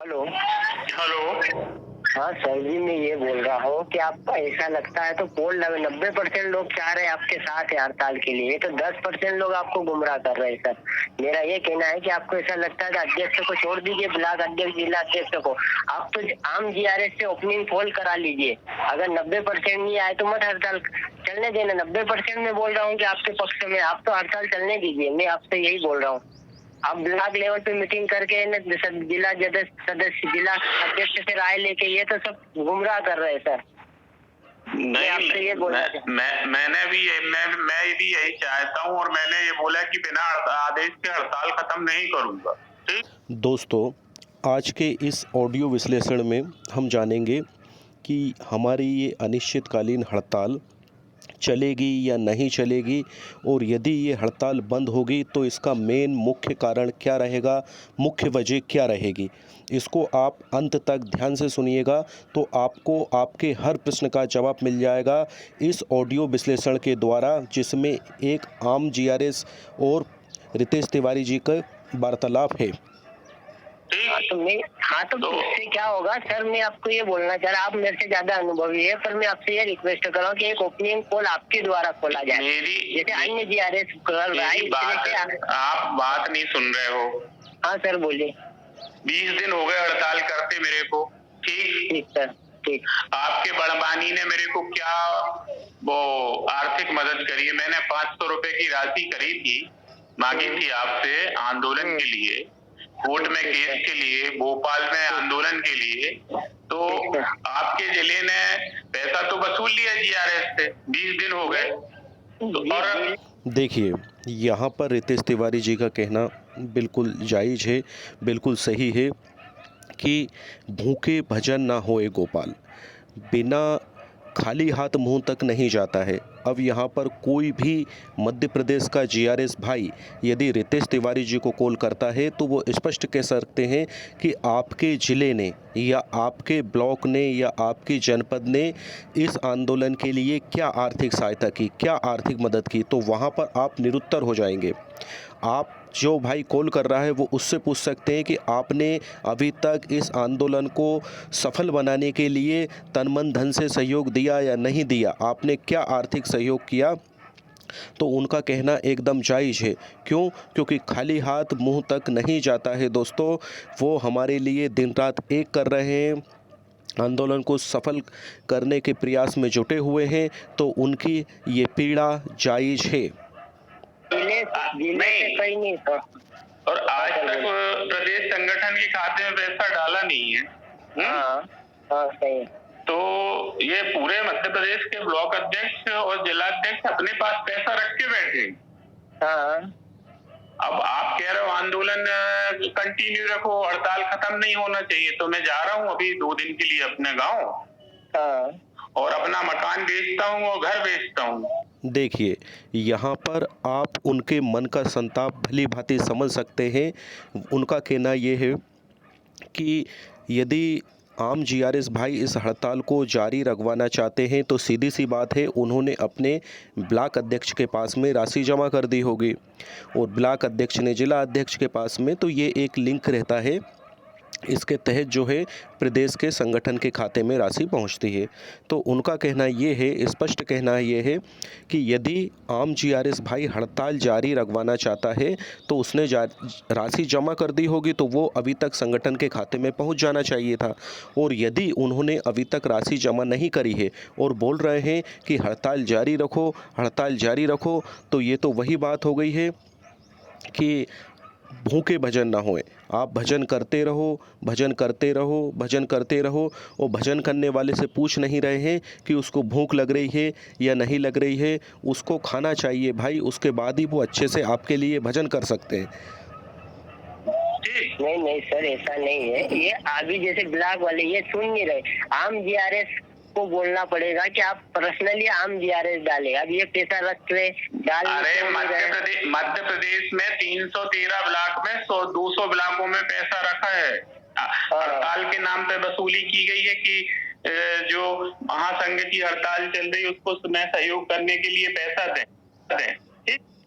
Hello. Hello. हाँ sir जी, मैं ये बोल रहा हूँ कि आपको ऐसा लगता है तो पोल 90% लोग चाह रहे हैं आपके साथ है हड़ताल के लिए, तो 10% लोग आपको गुमराह कर रहे हैं सर। मेरा ये कहना है कि आपको ऐसा लगता है कि अध्यक्ष को छोड़ दीजिए, ब्लॉक अध्यक्ष, जिला अध्यक्ष को। आप तो आम जीआरएस से ओपनिंग पोल करा लीजिए। अगर 90% नहीं आए तो मत हड़ताल चलने देना। 90% में बोल रहा हूँ कि आपके पक्ष में, आप तो हड़ताल चलने दीजिए। मैं आपसे यही बोल रहा हूँ। आप ब्लॉक लेवल पे मीटिंग करके न जिला सदस्य, जिला अध्यक्ष से राय लेके, ये तो सब गुमराह कर रहे हैं सर। मैं आपसे ये बोलना चाहता हूँ। मैं भी यही चाहता हूँ और मैंने ये बोला कि बिना आदेश के हड़ताल खत्म नहीं करूंगा। ठीक। दोस्तों, आज के इस ऑडियो विश्लेषण में हम जानेंगे कि हमारी ये अनिश्चितकालीन हड़ताल चलेगी या नहीं चलेगी, और यदि ये हड़ताल बंद होगी तो इसका मेन मुख्य कारण क्या रहेगा, मुख्य वजह क्या रहेगी। इसको आप अंत तक ध्यान से सुनिएगा तो आपको आपके हर प्रश्न का जवाब मिल जाएगा इस ऑडियो विश्लेषण के द्वारा, जिसमें एक आम जीआरएस और रितेश तिवारी जी का वार्तालाप है। तो इससे क्या होगा सर, मैं आपको ये बोलना चाह रहा, आप मेरे से ज्यादा अनुभवी है, पर मैं आपसे ये रिक्वेस्ट कर रहा हूँ कि एक ओपनिंग पोल आपके द्वारा खोला जाए, जैसे अन्य जीआरएस कर रहा है। आप बात नहीं सुन रहे हो। हाँ सर बोलिए। 20 दिन हो गए हड़ताल करते मेरे को। ठीक। ठीक सर, ठीक। आपके बड़बानी ने मेरे को क्या वो आर्थिक मदद करी है। मैंने 500 रुपए की राशि करी थी, मांगी थी आपसे आंदोलन के लिए, कोर्ट में केस के लिए, भोपाल में आंदोलन के लिए। तो आपके जिले ने पैसा तो वसूल लिया जीआरएस से। 20 दिन हो गए। तो और देखिए, यहाँ पर रितेश तिवारी जी का कहना बिल्कुल जायज़ है, बिल्कुल सही है कि भूखे भजन ना होए गोपाल। बिना खाली हाथ मुंह तक नहीं जाता है। अब यहाँ पर कोई भी मध्य प्रदेश का जीआरएस भाई यदि रितेश तिवारी जी को कॉल करता है तो वो स्पष्ट कह सकते हैं कि आपके ज़िले ने या आपके ब्लॉक ने या आपकी जनपद ने इस आंदोलन के लिए क्या आर्थिक सहायता की, क्या आर्थिक मदद की, तो वहाँ पर आप निरुत्तर हो जाएंगे। आप जो भाई कॉल कर रहा है वो उससे पूछ सकते हैं कि आपने अभी तक इस आंदोलन को सफल बनाने के लिए तन मन धन से सहयोग दिया या नहीं दिया, आपने क्या आर्थिक सहयोग किया। तो उनका कहना एकदम जायज़ है। क्यों? क्योंकि खाली हाथ मुंह तक नहीं जाता है दोस्तों। वो हमारे लिए दिन रात एक कर रहे हैं, आंदोलन को सफल करने के प्रयास में जुटे हुए हैं, तो उनकी ये पीड़ा जायज़ है। नहीं सर। और आज तक प्रदेश संगठन के खाते में पैसा डाला नहीं है। हाँ हाँ सही। तो ये पूरे मध्य प्रदेश के ब्लॉक अध्यक्ष और जिला अध्यक्ष अपने पास पैसा रख के बैठे। हाँ। अब आप कह रहे हो आंदोलन कंटिन्यू रखो, हड़ताल खत्म नहीं होना चाहिए, तो मैं जा रहा हूँ अभी 2 दिन के लिए अपने गाँव। हाँ। और अपना मकान बेचता हूँ और घर बेचता हूँ। देखिए, यहाँ पर आप उनके मन का संताप भली भांति समझ सकते हैं। उनका कहना ये है कि यदि आम जीआरएस भाई इस हड़ताल को जारी रखवाना चाहते हैं तो सीधी सी बात है, उन्होंने अपने ब्लॉक अध्यक्ष के पास में राशि जमा कर दी होगी और ब्लॉक अध्यक्ष ने जिला अध्यक्ष के पास में, तो ये एक लिंक रहता है। इसके तहत जो है प्रदेश के संगठन के खाते में राशि पहुंचती है। तो उनका कहना ये है, स्पष्ट कहना ये है कि यदि आम जीआरएस भाई हड़ताल जारी रखवाना चाहता है तो उसने राशि जमा कर दी होगी, तो वो अभी तक संगठन के खाते में पहुंच जाना चाहिए था। और यदि उन्होंने अभी तक राशि जमा नहीं करी है और बोल रहे हैं कि हड़ताल जारी रखो, हड़ताल जारी रखो, तो ये तो वही बात हो गई है कि भूखे भजन ना होए। आप भजन करते रहो, भजन करते रहो, भजन करते रहो, और भजन करने वाले से पूछ नहीं रहे हैं कि उसको भूख लग रही है या नहीं लग रही है। उसको खाना चाहिए भाई, उसके बाद ही वो अच्छे से आपके लिए भजन कर सकते हैं। नहीं नहीं सर, ऐसा नहीं है। ये अभी जैसे ब्लॉक वाले ये सुन नहीं रहे। आम जीआरएस को बोलना पड़ेगा कि आप पर्सनली आम जीआरएस डाले। अब ये पैसा रख के डाल। अरे मध्य प्रदेश में 313 ब्लॉक में 200 ब्लॉकों में पैसा रखा है। हड़ताल के नाम पे वसूली की गई है कि जो महासंघ की हड़ताल चल रही है उसको मैं सहयोग करने के लिए पैसा दें।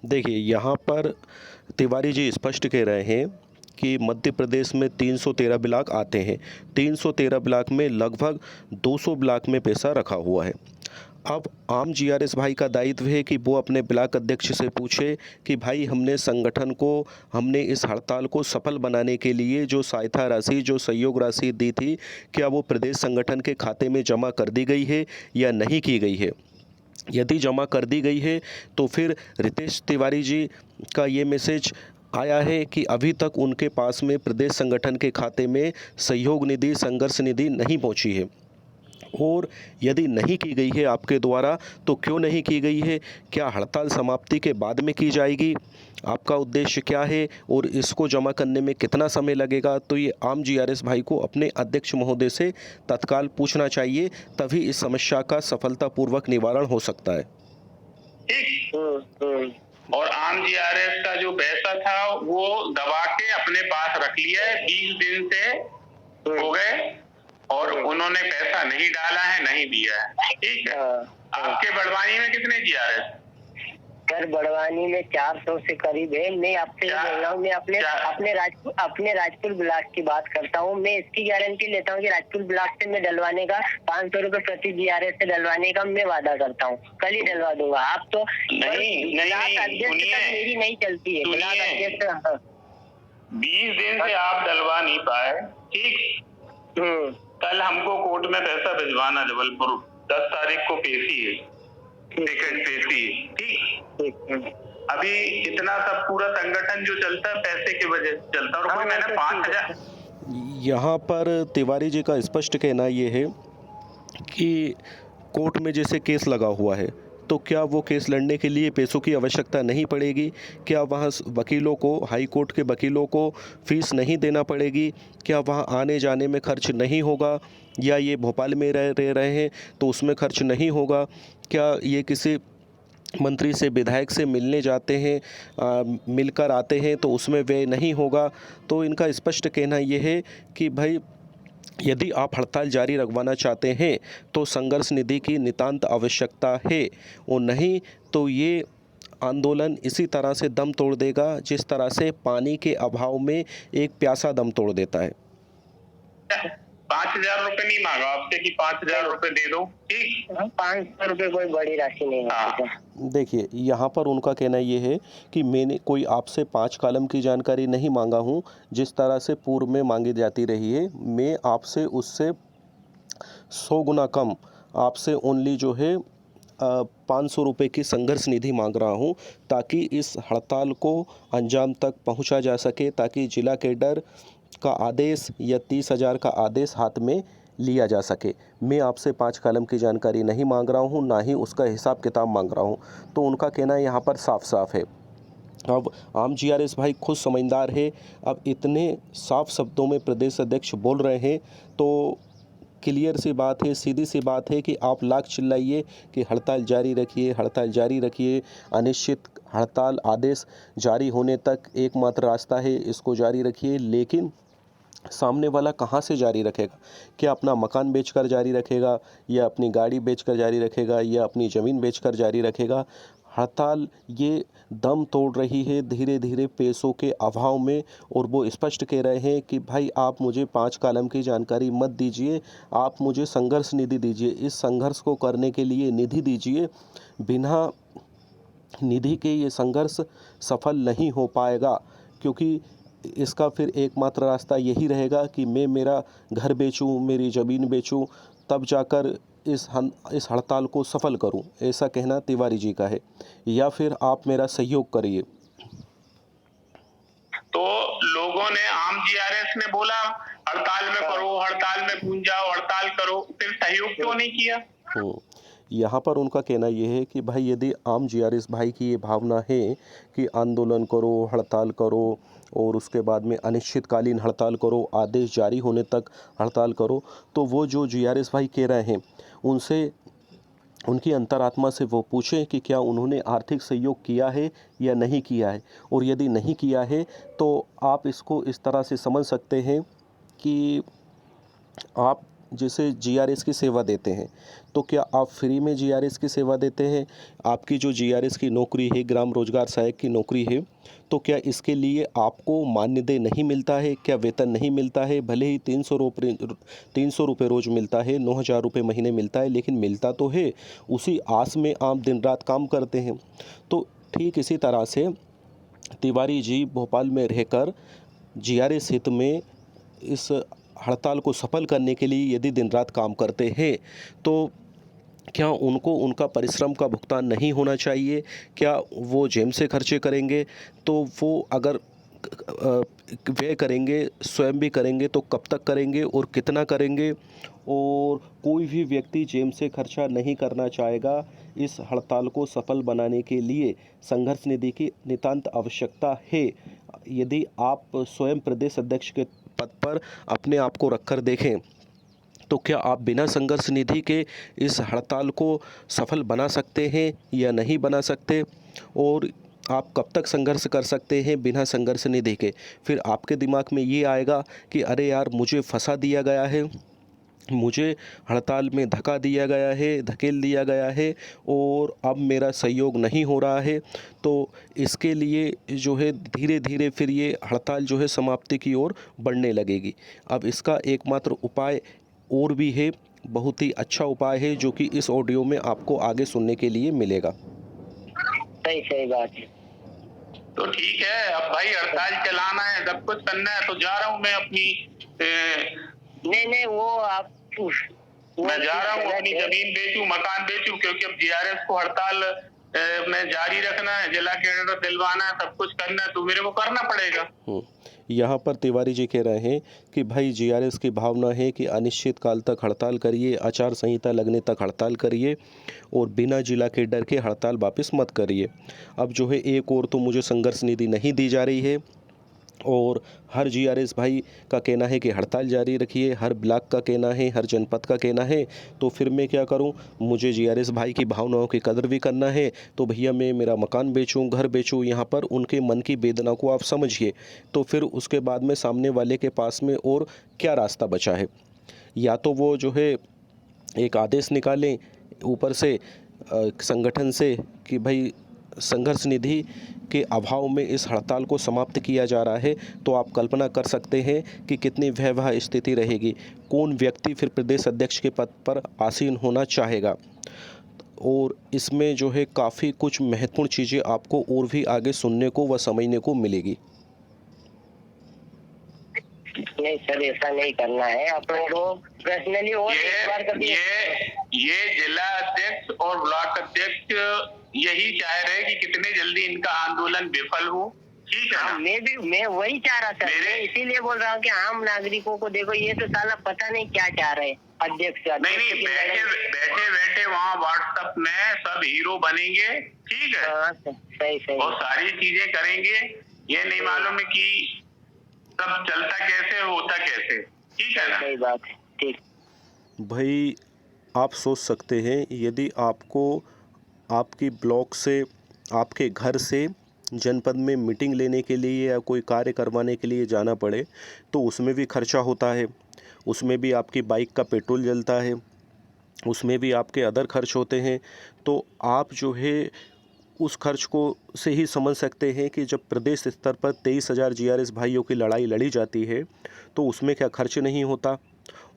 देखिए, यहाँ पर तिवारी जी स्पष्ट कह रहे हैं कि मध्य प्रदेश में 313 ब्लॉक आते हैं। 313 ब्लॉक में लगभग 200 ब्लॉक में पैसा रखा हुआ है। अब आम जीआरएस भाई का दायित्व है कि वो अपने ब्लॉक अध्यक्ष से पूछे कि भाई हमने इस हड़ताल को सफल बनाने के लिए जो सहायता राशि, जो सहयोग राशि दी थी, क्या वो प्रदेश संगठन के खाते में जमा कर दी गई है या नहीं की गई है। यदि जमा कर दी गई है तो फिर रितेश तिवारी जी का ये मैसेज आया है कि अभी तक उनके पास में प्रदेश संगठन के खाते में सहयोग निधि, संघर्ष निधि नहीं पहुंची है। और यदि नहीं की गई है आपके द्वारा तो क्यों नहीं की गई है, क्या हड़ताल समाप्ति के बाद में की जाएगी, आपका उद्देश्य क्या है और इसको जमा करने में कितना समय लगेगा। तो ये आम जीआरएस भाई को अपने अध्यक्ष महोदय से तत्काल पूछना चाहिए, तभी इस समस्या का सफलतापूर्वक निवारण हो सकता है। ठीक। और आम जीआरएस का जो पैसा था वो दबा के अपने पास रख लिया है, 20 दिन से हो गए और उन्होंने पैसा नहीं डाला है, नहीं दिया है। ठीक है। आपके बड़वानी में कितने जीआरएस? सर बड़वानी में 400 से करीब है। मैं आपसे बोल रहा हूँ, मैं अपने राजपुर ब्लॉक की बात करता हूँ। मैं इसकी गारंटी लेता हूँ कि राजपुर ब्लॉक से मैं डलवाने का 500 रुपए प्रति जीआरएस से डलवाने का मैं वादा करता हूँ। कल ही डलवा दूंगा। आप तो नहीं, मेरी नहीं चलती है ब्लॉक अध्यक्ष। 20 दिन से आप डलवा नहीं पाए। ठीक। कल हमको कोर्ट में पैसा भिजवाना, जबलपुर 10 तारीख को पेशी है, टिकट पेशी है। ठीक। अभी इतना सब पूरा संगठन जो चलता है पैसे की वजह से चलता है। और कोई मैंने 5000 यहाँ पर तिवारी जी का स्पष्ट कहना ये है कि कोर्ट में जैसे केस लगा हुआ है तो क्या वो केस लड़ने के लिए पैसों की आवश्यकता नहीं पड़ेगी, क्या वहाँ वकीलों को, हाई कोर्ट के वकीलों को फीस नहीं देना पड़ेगी, क्या वहाँ आने जाने में खर्च नहीं होगा, या ये भोपाल में रह रहे हैं तो उसमें खर्च नहीं होगा, क्या ये किसी मंत्री से, विधायक से मिलने जाते हैं, मिलकर आते हैं तो उसमें व्यय नहीं होगा। तो इनका स्पष्ट कहना ये है कि भाई यदि आप हड़ताल जारी रखवाना चाहते हैं तो संघर्ष निधि की नितांत आवश्यकता है, और नहीं तो ये आंदोलन इसी तरह से दम तोड़ देगा जिस तरह से पानी के अभाव में एक प्यासा दम तोड़ देता है। 5000 रुपए नहीं मांगा आपसे कि 5000 रुपए दे दो। ठीक। 500 रुपए कोई बड़ी राशि नहीं है। देखिए, यहाँ पर उनका कहना ये है कि मैंने कोई आपसे 5 कॉलम की जानकारी नहीं मांगा हूँ जिस तरह से पूर्व में मांगी जाती रही है। मैं आपसे उससे 100 गुना कम आपसे ओनली जो है 500 रुपये की संघर्ष निधि मांग रहा हूँ, ताकि इस हड़ताल को अंजाम तक पहुँचा जा सके, ताकि जिला कैडर का आदेश या 30,000 का आदेश हाथ में लिया जा सके। मैं आपसे 5 कॉलम की जानकारी नहीं मांग रहा हूँ, ना ही उसका हिसाब किताब मांग रहा हूँ। तो उनका कहना यहाँ पर साफ साफ है। अब आम जीआरएस भाई खुद समझदार है। अब इतने साफ शब्दों में प्रदेश अध्यक्ष बोल रहे हैं तो क्लियर सी बात है, सीधी सी बात है कि आप लाख चिल्लाइए कि हड़ताल जारी रखिए, हड़ताल जारी रखिए, अनिश्चित हड़ताल आदेश जारी होने तक एकमात्र रास्ता है, इसको जारी रखिए। लेकिन सामने वाला कहाँ से जारी रखेगा? क्या अपना मकान बेचकर जारी रखेगा, या अपनी गाड़ी बेचकर जारी रखेगा, या अपनी ज़मीन बेचकर जारी रखेगा? हड़ताल ये दम तोड़ रही है धीरे धीरे पैसों के अभाव में, और वो स्पष्ट कह रहे हैं कि भाई आप मुझे 5 कॉलम की जानकारी मत दीजिए, आप मुझे संघर्ष निधि दीजिए, इस संघर्ष को करने के लिए निधि दीजिए। बिना निधि के ये संघर्ष सफल नहीं हो पाएगा, क्योंकि इसका फिर एकमात्र रास्ता यही रहेगा कि मैं मेरा घर बेचूं, मेरी ज़मीन बेचूं, तब जाकर इस हड़ताल को सफल करूं। ऐसा कहना तिवारी जी का है, या फिर आप मेरा सहयोग करिए। तो लोगों ने, आम जीआरएस ने बोला हड़ताल में करो, हड़ताल में कूद जाओ, हड़ताल करो, फिर सहयोग क्यों नहीं किया? यहाँ पर उनका कहना ये है कि भाई यदि आम जीआरएस भाई की ये भावना है कि आंदोलन करो, हड़ताल करो, और उसके बाद में अनिश्चितकालीन हड़ताल करो, आदेश जारी होने तक हड़ताल करो, तो वो जो जीआरएस भाई कह रहे हैं उनसे, उनकी अंतरात्मा से वो पूछें कि क्या उन्होंने आर्थिक सहयोग किया है या नहीं किया है। और यदि नहीं किया है तो आप इसको इस तरह से समझ सकते हैं कि आप जैसे जीआरएस की सेवा देते हैं, तो क्या आप फ्री में जीआरएस की सेवा देते हैं? आपकी जो जीआरएस की नौकरी है, ग्राम रोजगार सहायक की नौकरी है, तो क्या इसके लिए आपको मानदेय नहीं मिलता है? क्या वेतन नहीं मिलता है? भले ही 300 रुपये रोज़ मिलता है, 9,000 रुपये महीने मिलता है, लेकिन मिलता तो है। उसी आस में आप दिन रात काम करते हैं। तो ठीक इसी तरह से तिवारी जी भोपाल में रहकर जीआरएस हित में इस हड़ताल को सफल करने के लिए यदि दिन रात काम करते हैं, तो क्या उनको उनका परिश्रम का भुगतान नहीं होना चाहिए? क्या वो जेब से खर्चे करेंगे? तो वो अगर व्यय करेंगे, स्वयं भी करेंगे, तो कब तक करेंगे और कितना करेंगे? और कोई भी व्यक्ति जेब से खर्चा नहीं करना चाहेगा। इस हड़ताल को सफल बनाने के लिए संघर्ष निधि की नितांत आवश्यकता है। यदि आप स्वयं प्रदेश अध्यक्ष के पद पर अपने आप को रखकर देखें, तो क्या आप बिना संघर्ष निधि के इस हड़ताल को सफल बना सकते हैं या नहीं बना सकते? और आप कब तक संघर्ष कर सकते हैं बिना संघर्ष निधि के? फिर आपके दिमाग में ये आएगा कि अरे यार, मुझे फंसा दिया गया है, मुझे हड़ताल में धक्का दिया गया है, धकेल दिया गया है और अब मेरा सहयोग नहीं हो रहा है। तो इसके लिए जो है धीरे धीरे फिर ये हड़ताल जो है समाप्ति की ओर बढ़ने लगेगी। अब इसका एकमात्र उपाय और भी है, बहुत ही अच्छा उपाय है, जो कि इस ऑडियो में आपको आगे सुनने के लिए मिलेगा। सही बात है। तो ठीक है, अब भाई हड़ताल चलाना है, सब कुछ करना है, तो जा रहा हूँ मैं नहीं वो आप मैं जा रहा हूँ अपनी जमीन बेचूं, मकान बेचूं, क्योंकि अब जीआरएस को हड़ताल में जारी रखना है, जिला कैडर दिलवाना है, सब कुछ करना है, तो मेरे को करना पड़ेगा। यहाँ पर तिवारी जी कह रहे हैं कि भाई जीआरएस की भावना है कि अनिश्चित काल तक हड़ताल करिए, आचार संहिता लगने तक हड़ताल करिए और बिना जिला के डर के हड़ताल वापस मत करिए। अब जो है एक और तो मुझे संघर्ष निधि नहीं दी जा रही है और हर जीआरएस भाई का कहना है कि हड़ताल जारी रखिए, हर ब्लॉक का कहना है, हर जनपद का कहना है। तो फिर मैं क्या करूं? मुझे जीआरएस भाई की भावनाओं की कदर भी करना है, तो भैया मैं मेरा मकान बेचूं, घर बेचूं, यहाँ पर उनके मन की वेदना को आप समझिए। तो फिर उसके बाद में सामने वाले के पास में और क्या रास्ता बचा है? या तो वो जो है एक आदेश निकालें ऊपर से संगठन से कि भाई संघर्ष निधि के अभाव में इस हड़ताल को समाप्त किया जा रहा है। तो आप कल्पना कर सकते हैं कि कितनी भयावह स्थिति रहेगी। कौन व्यक्ति फिर प्रदेश अध्यक्ष के पद पर आसीन होना चाहेगा? और इसमें जो है काफ़ी कुछ महत्वपूर्ण चीज़ें आपको और भी आगे सुनने को व समझने को मिलेगी। नहीं सर, ऐसा नहीं करना है अपने को पर्सनली। और एक बार कभी ये जिला अध्यक्ष और ब्लॉक अध्यक्ष यही चाह रहे कि कितने जल्दी इनका आंदोलन विफल हो, ठीक है ना? मैं वही चाह रहा था, मैं इसीलिए बोल रहा हूँ कि आम नागरिकों को देखो, ये तो साला पता नहीं क्या चाह रहे अध्यक्ष। नहीं, बैठे वहाँ व्हाट्सएप में सब हीरो बनेंगे, ठीक है? सही और सारी चीजें करेंगे, ये नहीं मालूम है कि सब चलता कैसे, होता कैसे, ठीक है ना? सही बात है, ठीक। भाई आप सोच सकते हैं, यदि आपको आपकी ब्लॉक से, आपके घर से जनपद में मीटिंग लेने के लिए या कोई कार्य करवाने के लिए जाना पड़े, तो उसमें भी खर्चा होता है, उसमें भी आपकी बाइक का पेट्रोल जलता है, उसमें भी आपके अदर खर्च होते हैं। तो आप जो है उस खर्च को से ही समझ सकते हैं कि जब प्रदेश स्तर पर 23,000 जीआरएस भाइयों की लड़ाई लड़ी जाती है, तो उसमें क्या खर्च नहीं होता?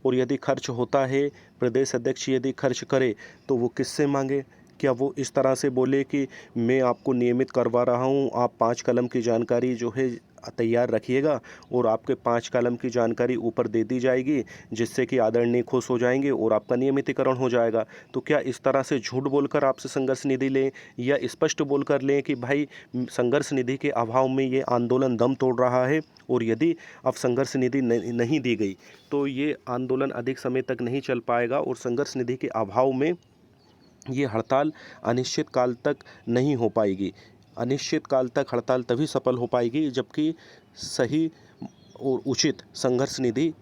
और यदि खर्च होता है, प्रदेश अध्यक्ष यदि खर्च करे, तो वो किससे मांगे? क्या वो इस तरह से बोले कि मैं आपको नियमित करवा रहा हूँ, आप 5 कलम की जानकारी जो है तैयार रखिएगा और आपके 5 कलम की जानकारी ऊपर दे दी जाएगी, जिससे कि आदरणीय खुश हो जाएंगे और आपका नियमितीकरण हो जाएगा? तो क्या इस तरह से झूठ बोलकर आपसे संघर्ष निधि लें, या स्पष्ट बोलकर लें कि भाई संघर्ष निधि के अभाव में ये आंदोलन दम तोड़ रहा है और यदि अब संघर्ष निधि नहीं दी गई तो ये आंदोलन अधिक समय तक नहीं चल पाएगा और संघर्ष निधि के अभाव में ये हड़ताल अनिश्चित काल तक नहीं हो पाएगी। अनिश्चित काल तक हड़ताल तभी सफल हो पाएगी जबकि सही और उचित संघर्ष निधि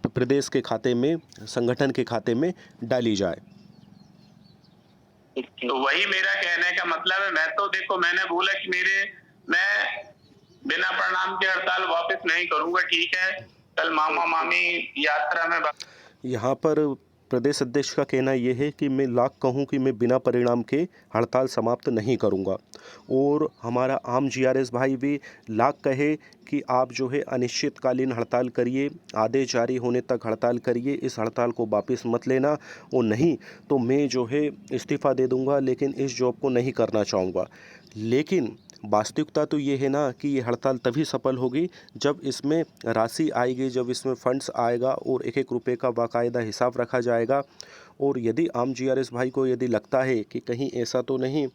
प्रदेश के खाते में, संगठन के खाते में डाली जाए। तो वही मेरा कहने का मतलब है। मैं तो देखो, मैंने बोला कि मैं बिना प्रणाम के हड़ताल वापस नहीं करूंगा, ठीक है? कल मामा मामी यात्रा में यहाँ पर प्रदेश अध्यक्ष का कहना यह है कि मैं लाख कहूँ कि मैं बिना परिणाम के हड़ताल समाप्त नहीं करूँगा, और हमारा आम जीआरएस भाई भी लाख कहे कि आप जो है अनिश्चितकालीन हड़ताल करिए, आदेश जारी होने तक हड़ताल करिए, इस हड़ताल को वापस मत लेना, और नहीं तो मैं जो है इस्तीफ़ा दे दूँगा, लेकिन इस जॉब को नहीं करना चाहूँगा। लेकिन वास्तविकता तो ये है ना कि ये हड़ताल तभी सफल होगी जब इसमें राशि आएगी, जब इसमें फंड्स आएगा और एक एक रुपए का बाकायदा हिसाब रखा जाएगा। और यदि आम जीआरएस भाई को यदि लगता है कि कहीं ऐसा तो नहीं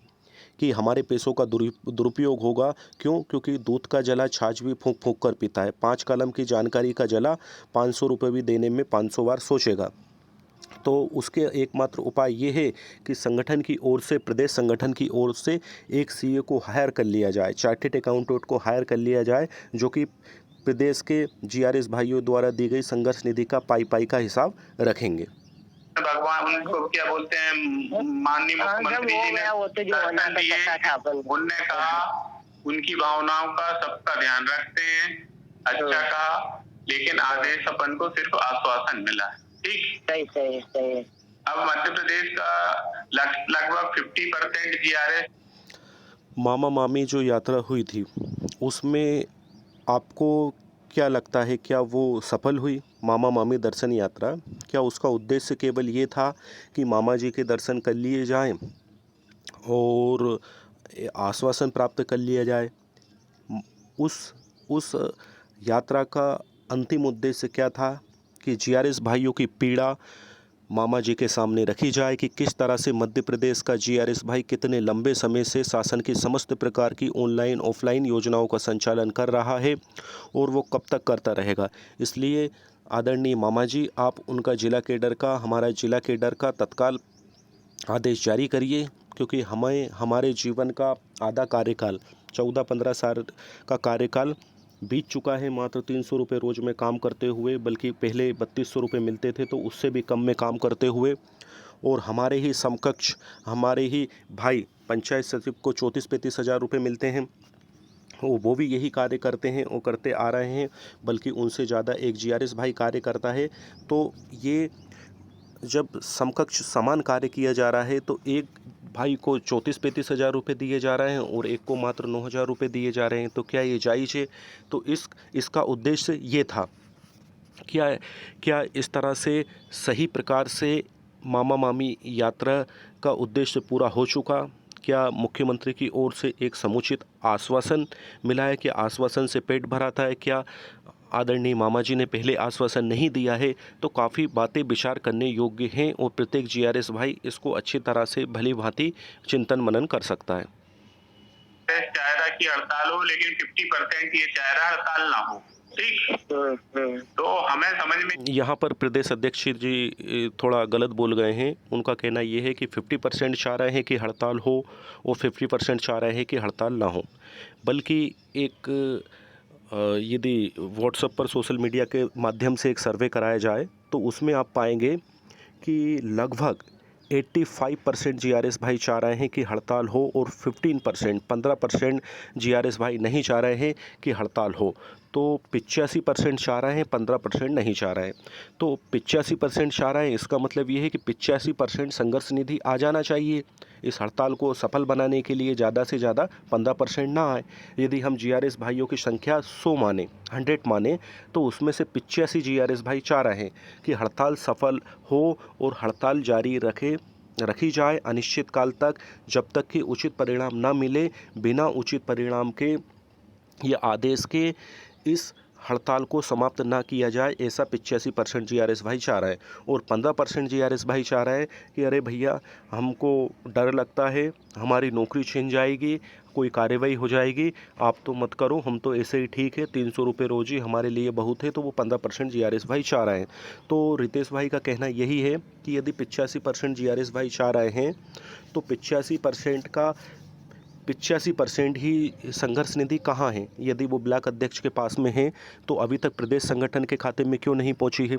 कि हमारे पैसों का दुरुपयोग होगा, क्योंकि दूध का जला छाछ भी फूंक फूंक कर पीता है। 5 कलम की जानकारी का जला 500 रुपये भी देने में 500 बार सोचेगा। तो उसके एकमात्र उपाय ये है कि संगठन की ओर से, प्रदेश संगठन की ओर से एक सीए को हायर कर लिया जाए, चार्टेड अकाउंटेंट को हायर कर लिया जाए, जो कि प्रदेश के जीआरएस भाइयों द्वारा दी गई संघर्ष निधि का पाई का हिसाब रखेंगे। भगवान उनको क्या बोलते हैं, माननीय मुख्यमंत्री जी ने उनने कहा उनकी भावनाओं का सबका ध्यान रखते हैं, अच्छा कहा, लेकिन आदेश अपन को सिर्फ आश्वासन मिला है। ठीक, सही। अब मध्य प्रदेश का लगभग 50% जीआरएस। मामा मामी जो यात्रा हुई थी उसमें आपको क्या लगता है, क्या वो सफल हुई? मामा मामी दर्शन यात्रा, क्या उसका उद्देश्य केवल ये था कि मामा जी के दर्शन कर लिए जाएं और आश्वासन प्राप्त कर लिया जाए? उस यात्रा का अंतिम उद्देश्य क्या था कि जीआरएस भाइयों की पीड़ा मामा जी के सामने रखी जाए कि किस तरह से मध्य प्रदेश का जीआरएस भाई कितने लंबे समय से शासन की समस्त प्रकार की ऑनलाइन ऑफलाइन योजनाओं का संचालन कर रहा है और वो कब तक करता रहेगा। इसलिए आदरणीय मामा जी, आप उनका जिला केडर का, हमारा जिला केडर का तत्काल आदेश जारी करिए, क्योंकि हमारे जीवन का आधा कार्यकाल, 14-15 साल का कार्यकाल बीत चुका है मात्र 300 रुपये रोज़ में काम करते हुए, बल्कि पहले 3200 रुपये मिलते थे तो उससे भी कम में काम करते हुए। और हमारे ही समकक्ष, हमारे ही भाई पंचायत सचिव को 34-35 हज़ार रुपये मिलते हैं, वो भी यही कार्य करते हैं और करते आ रहे हैं, बल्कि उनसे ज़्यादा एक जीआरएस भाई कार्य करता है। तो ये जब समकक्ष समान कार्य किया जा रहा है तो एक भाई को 34-35 हज़ार रुपये दिए जा रहे हैं और एक को मात्र 9,000 रुपये दिए जा रहे हैं, तो क्या ये जायज़ है? तो इसका उद्देश्य ये था। क्या इस तरह से सही प्रकार से मामा मामी यात्रा का उद्देश्य पूरा हो चुका? क्या मुख्यमंत्री की ओर से एक समुचित आश्वासन मिला है? कि आश्वासन से पेट भरा था? क्या आदरणीय मामा जी ने पहले आश्वासन नहीं दिया है? तो काफ़ी बातें विचार करने योग्य हैं और प्रत्येक जीआरएस भाई इसको अच्छी तरह से भली भांति चिंतन मनन कर सकता है। चाह रहा कि हड़ताल हो, लेकिन 50% ये चाह रहा हड़ताल ना हो। ठीक, तो हमें समझ में, यहाँ पर प्रदेश अध्यक्ष जी थोड़ा गलत बोल गए हैं। उनका कहना ये है कि 50% चाह रहे हैं कि हड़ताल हो और 50% चाह रहे हैं कि हड़ताल ना हो। बल्कि एक यदि व्हाट्सएप पर सोशल मीडिया के माध्यम से एक सर्वे कराया जाए तो उसमें आप पाएंगे कि लगभग 85% जीआरएस भाई चाह रहे हैं कि हड़ताल हो और 15% जीआरएस भाई नहीं चाह रहे हैं कि हड़ताल हो। तो 85% चाह रहे हैं, 15% नहीं चाह रहे हैं। तो 85% चाह रहे हैं, इसका मतलब ये है कि 85% संघर्ष निधि आ जाना चाहिए। इस हड़ताल को सफल बनाने के लिए ज़्यादा से ज़्यादा 15% ना आए। यदि हम जीआरएस भाइयों की संख्या 100 माने तो उसमें से 85 जीआरएस भाई चाह रहे हैं कि हड़ताल सफल हो और हड़ताल जारी रखी जाए अनिश्चित काल तक, जब तक कि उचित परिणाम ना मिले। बिना उचित परिणाम के या आदेश के इस हड़ताल को समाप्त ना किया जाए, ऐसा 85% जीआरएस भाई चाह रहे हैं। और 15% जीआरएस भाई चाह रहे हैं कि अरे भैया, हमको डर लगता है हमारी नौकरी छिन जाएगी, कोई कार्रवाई हो जाएगी, आप तो मत करो, हम तो ऐसे ही ठीक है, 300 रुपये रोज़ ही हमारे लिए बहुत है। तो वो 15% जीआरएस भाई चाह रहे हैं। तो रितेश भाई का कहना यही है कि यदि 85% जीआरएस भाई चाह रहे हैं तो 85% ही संघर्ष निधि कहाँ है? यदि वो ब्लॉक अध्यक्ष के पास में है तो अभी तक प्रदेश संगठन के खाते में क्यों नहीं पहुंची है?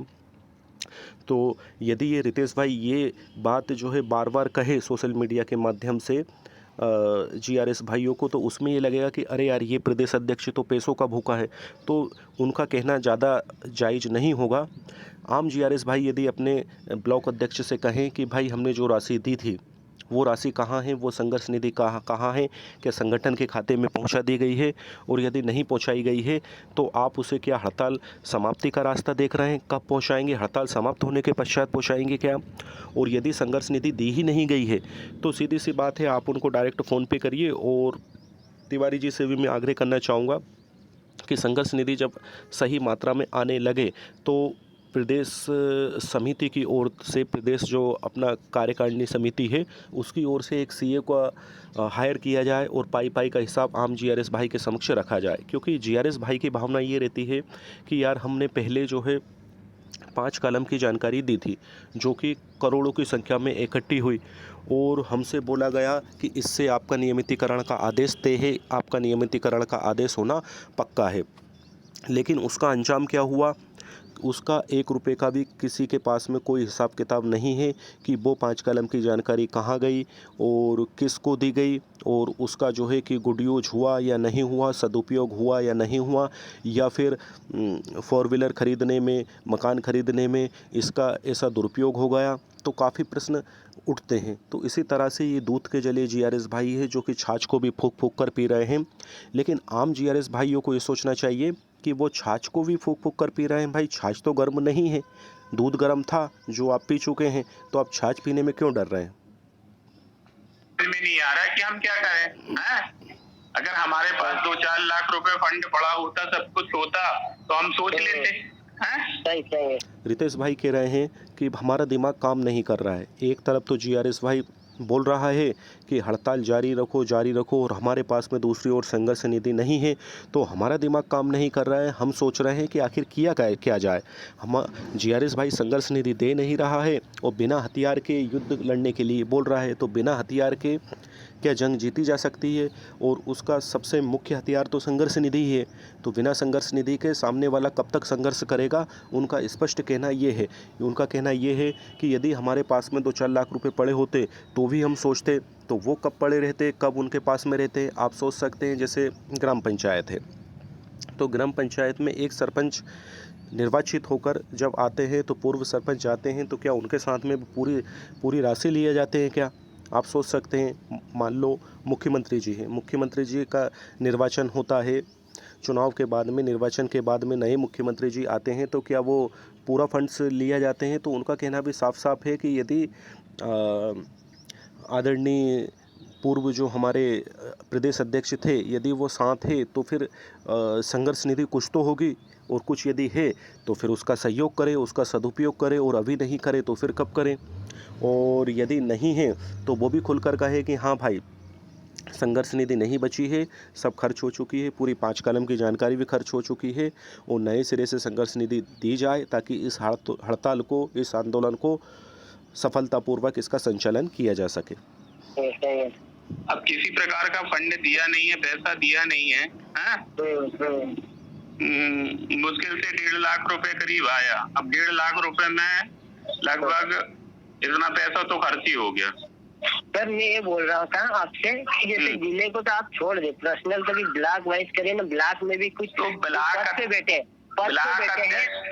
तो यदि ये रितेश भाई ये बात जो है बार बार कहे सोशल मीडिया के माध्यम से जीआरएस भाइयों को, तो उसमें ये लगेगा कि अरे यार ये प्रदेश अध्यक्ष तो पैसों का भूखा है, तो उनका कहना ज़्यादा जायज़ नहीं होगा। आम जीआरएस भाई यदि अपने ब्लॉक अध्यक्ष से कहें कि भाई हमने जो राशि दी थी वो राशि कहाँ है, वो संघर्ष निधि कहाँ है, क्या संगठन के खाते में पहुंचा दी गई है, और यदि नहीं पहुंचाई गई है तो आप उसे क्या हड़ताल समाप्ति का रास्ता देख रहे हैं, कब पहुंचाएंगे, हड़ताल समाप्त होने के पश्चात पहुंचाएंगे क्या? और यदि संघर्ष निधि दी ही नहीं गई है तो सीधी सी बात है, आप उनको डायरेक्ट फ़ोन पे करिए। और तिवारी जी से भी मैं आग्रह करना चाहूँगा कि संघर्ष निधि जब सही मात्रा में आने लगे तो प्रदेश समिति की ओर से, प्रदेश जो अपना कार्यकारिणी समिति है उसकी ओर से एक सीए को हायर किया जाए और पाई का हिसाब आम जीआरएस भाई के समक्ष रखा जाए। क्योंकि जीआरएस भाई की भावना ये रहती है कि यार हमने पहले जो है 5 कॉलम की जानकारी दी थी जो कि करोड़ों की संख्या में इकट्ठी हुई, और हमसे बोला गया कि इससे आपका नियमितीकरण का आदेश तय है, आपका नियमितीकरण का आदेश होना पक्का है। लेकिन उसका अंजाम क्या हुआ? उसका 1 रुपये का भी किसी के पास में कोई हिसाब किताब नहीं है कि वो 5 कलम की जानकारी कहाँ गई और किसको दी गई, और उसका जो है कि गुड यूज हुआ या नहीं हुआ, सदुपयोग हुआ या नहीं हुआ, या फिर 4 व्हीलर ख़रीदने में, मकान ख़रीदने में इसका ऐसा दुरुपयोग हो गया। तो काफ़ी प्रश्न उठते हैं। तो इसी तरह से ये दूध के जले जीआरएस भाई है जो कि छाछ को भी फूंक फूंक कर पी रहे हैं। लेकिन आम जीआरएस भाइयों को ये सोचना चाहिए कि वो छाछ को भी फूंक फूंक कर पी रहे हैं। भाई छाछ तो गर्म नहीं है, दूध गर्म था जो आप पी चुके हैं, तो आप छाछ पीने में क्यों डर रहे हैं? में नहीं आ रहा है कि हम क्या करें, हैं? अगर हमारे पास 2-4 लाख रुपए फंड पड़ा होता, सब कुछ होता, तो हम सोच लेते हैं। सही है। रितेश भाई कह रहे हैं कि हमारा दिमाग काम नहीं कर रहा है। एक तरफ तो जीआरएस भाई बोल रहा है कि हड़ताल जारी रखो, और हमारे पास में दूसरी ओर संघर्ष निधि नहीं है, तो हमारा दिमाग काम नहीं कर रहा है। हम सोच रहे हैं कि आखिर किया क्या जाए। हम जीआरएस भाई संघर्ष निधि दे नहीं रहा है और बिना हथियार के युद्ध लड़ने के लिए बोल रहा है, तो बिना हथियार के क्या जंग जीती जा सकती है? और उसका सबसे मुख्य हथियार तो संघर्ष निधि ही है। तो बिना संघर्ष निधि के सामने वाला कब तक संघर्ष करेगा? उनका स्पष्ट कहना ये है, कि यदि हमारे पास में 2-4 लाख रुपए पड़े होते तो भी हम सोचते, तो वो कब पड़े रहते, कब उनके पास में रहते? आप सोच सकते हैं जैसे ग्राम पंचायत है, तो ग्राम पंचायत में एक सरपंच निर्वाचित होकर जब आते हैं तो पूर्व सरपंच जाते हैं, तो क्या उनके साथ में पूरी राशि लिए जाते हैं क्या? आप सोच सकते हैं, मान लो मुख्यमंत्री जी हैं, मुख्यमंत्री जी का निर्वाचन होता है, चुनाव के बाद में, निर्वाचन के बाद में नए मुख्यमंत्री जी आते हैं, तो क्या वो पूरा फंड्स लिया जाते हैं? तो उनका कहना भी साफ साफ है कि यदि आदरणीय पूर्व जो हमारे प्रदेश अध्यक्ष थे, यदि वो साथ है तो फिर संघर्ष निधि कुछ तो होगी, और कुछ यदि है तो फिर उसका सहयोग करें, उसका सदुपयोग करें, और अभी नहीं करें तो फिर कब करें? और यदि नहीं है तो वो भी खुलकर कहे कि हाँ भाई, संघर्ष निधि नहीं बची है, सब खर्च हो चुकी है, पूरी 5 कलम की जानकारी भी खर्च हो चुकी है, और नए सिरे से संघर्ष निधि दी जाए ताकि इस हड़ताल को, इस आंदोलन को सफलतापूर्वक इसका संचालन किया जा सके। अब किसी प्रकार का फंड दिया नहीं है, पैसा दिया नहीं है, मुश्किल से 1.5 लाख रुपए करीब आया। अब 1.5 लाख रुपए में लगभग इतना पैसा तो खर्च ही हो गया। सर मैं ये बोल रहा था आपसे कि जैसे जिले को तो आप छोड़ दे, पर्सनल कभी ब्लॉक वाइज करें ना, ब्लॉक में भी कुछ तो ब्लॉक पे बैठे हैं,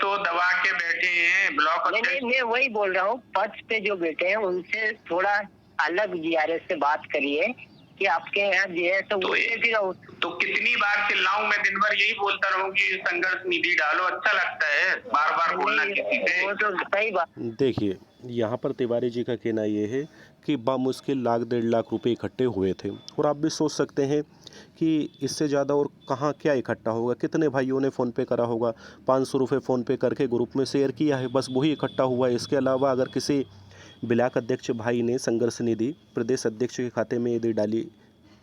तो दबा के बैठे हैं ब्लॉक। नहीं, मैं वही बोल रहा हूँ, पद पे जो बैठे हैं उनसे थोड़ा अलग जीआरएस से बात करिए कि आपके यहाँ जीआरएस तो कितनी बार चिल्लाऊं मैं? दिन भर यही बोलता रहूं कि संघर्ष निधि डालो, अच्छा लगता है बार बार बोलना किसी से? वो तो सही बात। देखिए, यहाँ पर तिवारी जी का कहना ये है कि बामुश्किल 1.5 लाख रुपए इकट्ठे हुए थे, और आप भी सोच सकते हैं कि इससे ज़्यादा और कहाँ क्या इकट्ठा होगा। कितने भाइयों ने फ़ोन पे करा होगा, 500 रुपये फ़ोन पे करके ग्रुप में शेयर किया है, बस वही इकट्ठा हुआ है। इसके अलावा अगर किसी ब्लॉक अध्यक्ष भाई ने संघर्ष निधि प्रदेश अध्यक्ष के खाते में यदि डाली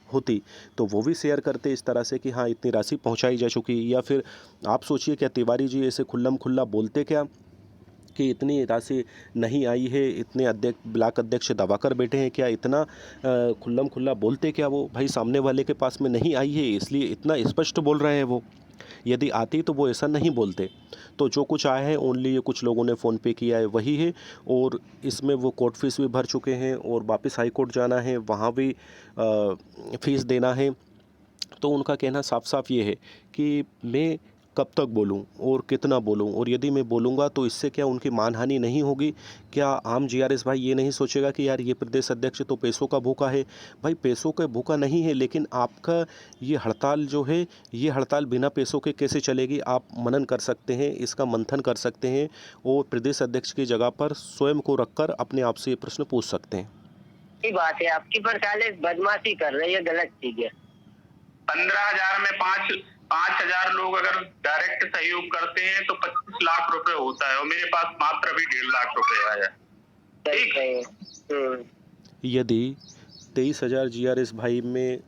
होती तो वो भी शेयर करते इस तरह से कि हाँ इतनी राशि पहुंचाई जा चुकी। या फिर आप सोचिए, क्या तिवारी जी ऐसे खुल्लम खुल्ला बोलते क्या कि इतनी राशि नहीं आई है, इतने ब्लॉक अध्यक्ष दबा कर बैठे हैं, क्या इतना खुल्लम खुल्ला बोलते क्या वो? भाई सामने वाले के पास में नहीं आई है इसलिए इतना स्पष्ट बोल रहे हैं वो। यदि आती तो वो ऐसा नहीं बोलते। तो जो कुछ आया है ओनली ये कुछ लोगों ने फ़ोन पे किया है वही है, और इसमें वो कोर्ट फीस भी भर चुके हैं और वापस हाई कोर्ट जाना है, वहाँ भी फ़ीस देना है। तो उनका कहना साफ साफ ये है कि मैं कब तक बोलूं और कितना बोलूं, और यदि मैं बोलूंगा तो इससे क्या उनकी मानहानि नहीं होगी? क्या आम जीआरएस भाई ये नहीं सोचेगा कि यार ये प्रदेश अध्यक्ष तो पैसों का भूखा है? भाई पैसों का भूखा नहीं है, लेकिन आपका ये हड़ताल जो है, ये हड़ताल बिना पैसों के कैसे चलेगी? आप मनन कर सकते हैं, इसका मंथन कर सकते हैं, और प्रदेश अध्यक्ष की जगह पर स्वयं को रखकर अपने आप से ये प्रश्न पूछ सकते हैं। ये बात है आपकी, पर साले बदमाशी कर रहे हैं, ये गलत चीज है। 15,000 में 5,000 लोग अगर डायरेक्ट सहयोग करते हैं तो 25 लाख रुपए होता है, और मेरे पास मात्र अभी 1.5 लाख रुपए आया। सही है। यदि 23,000 जीआरएस भाई में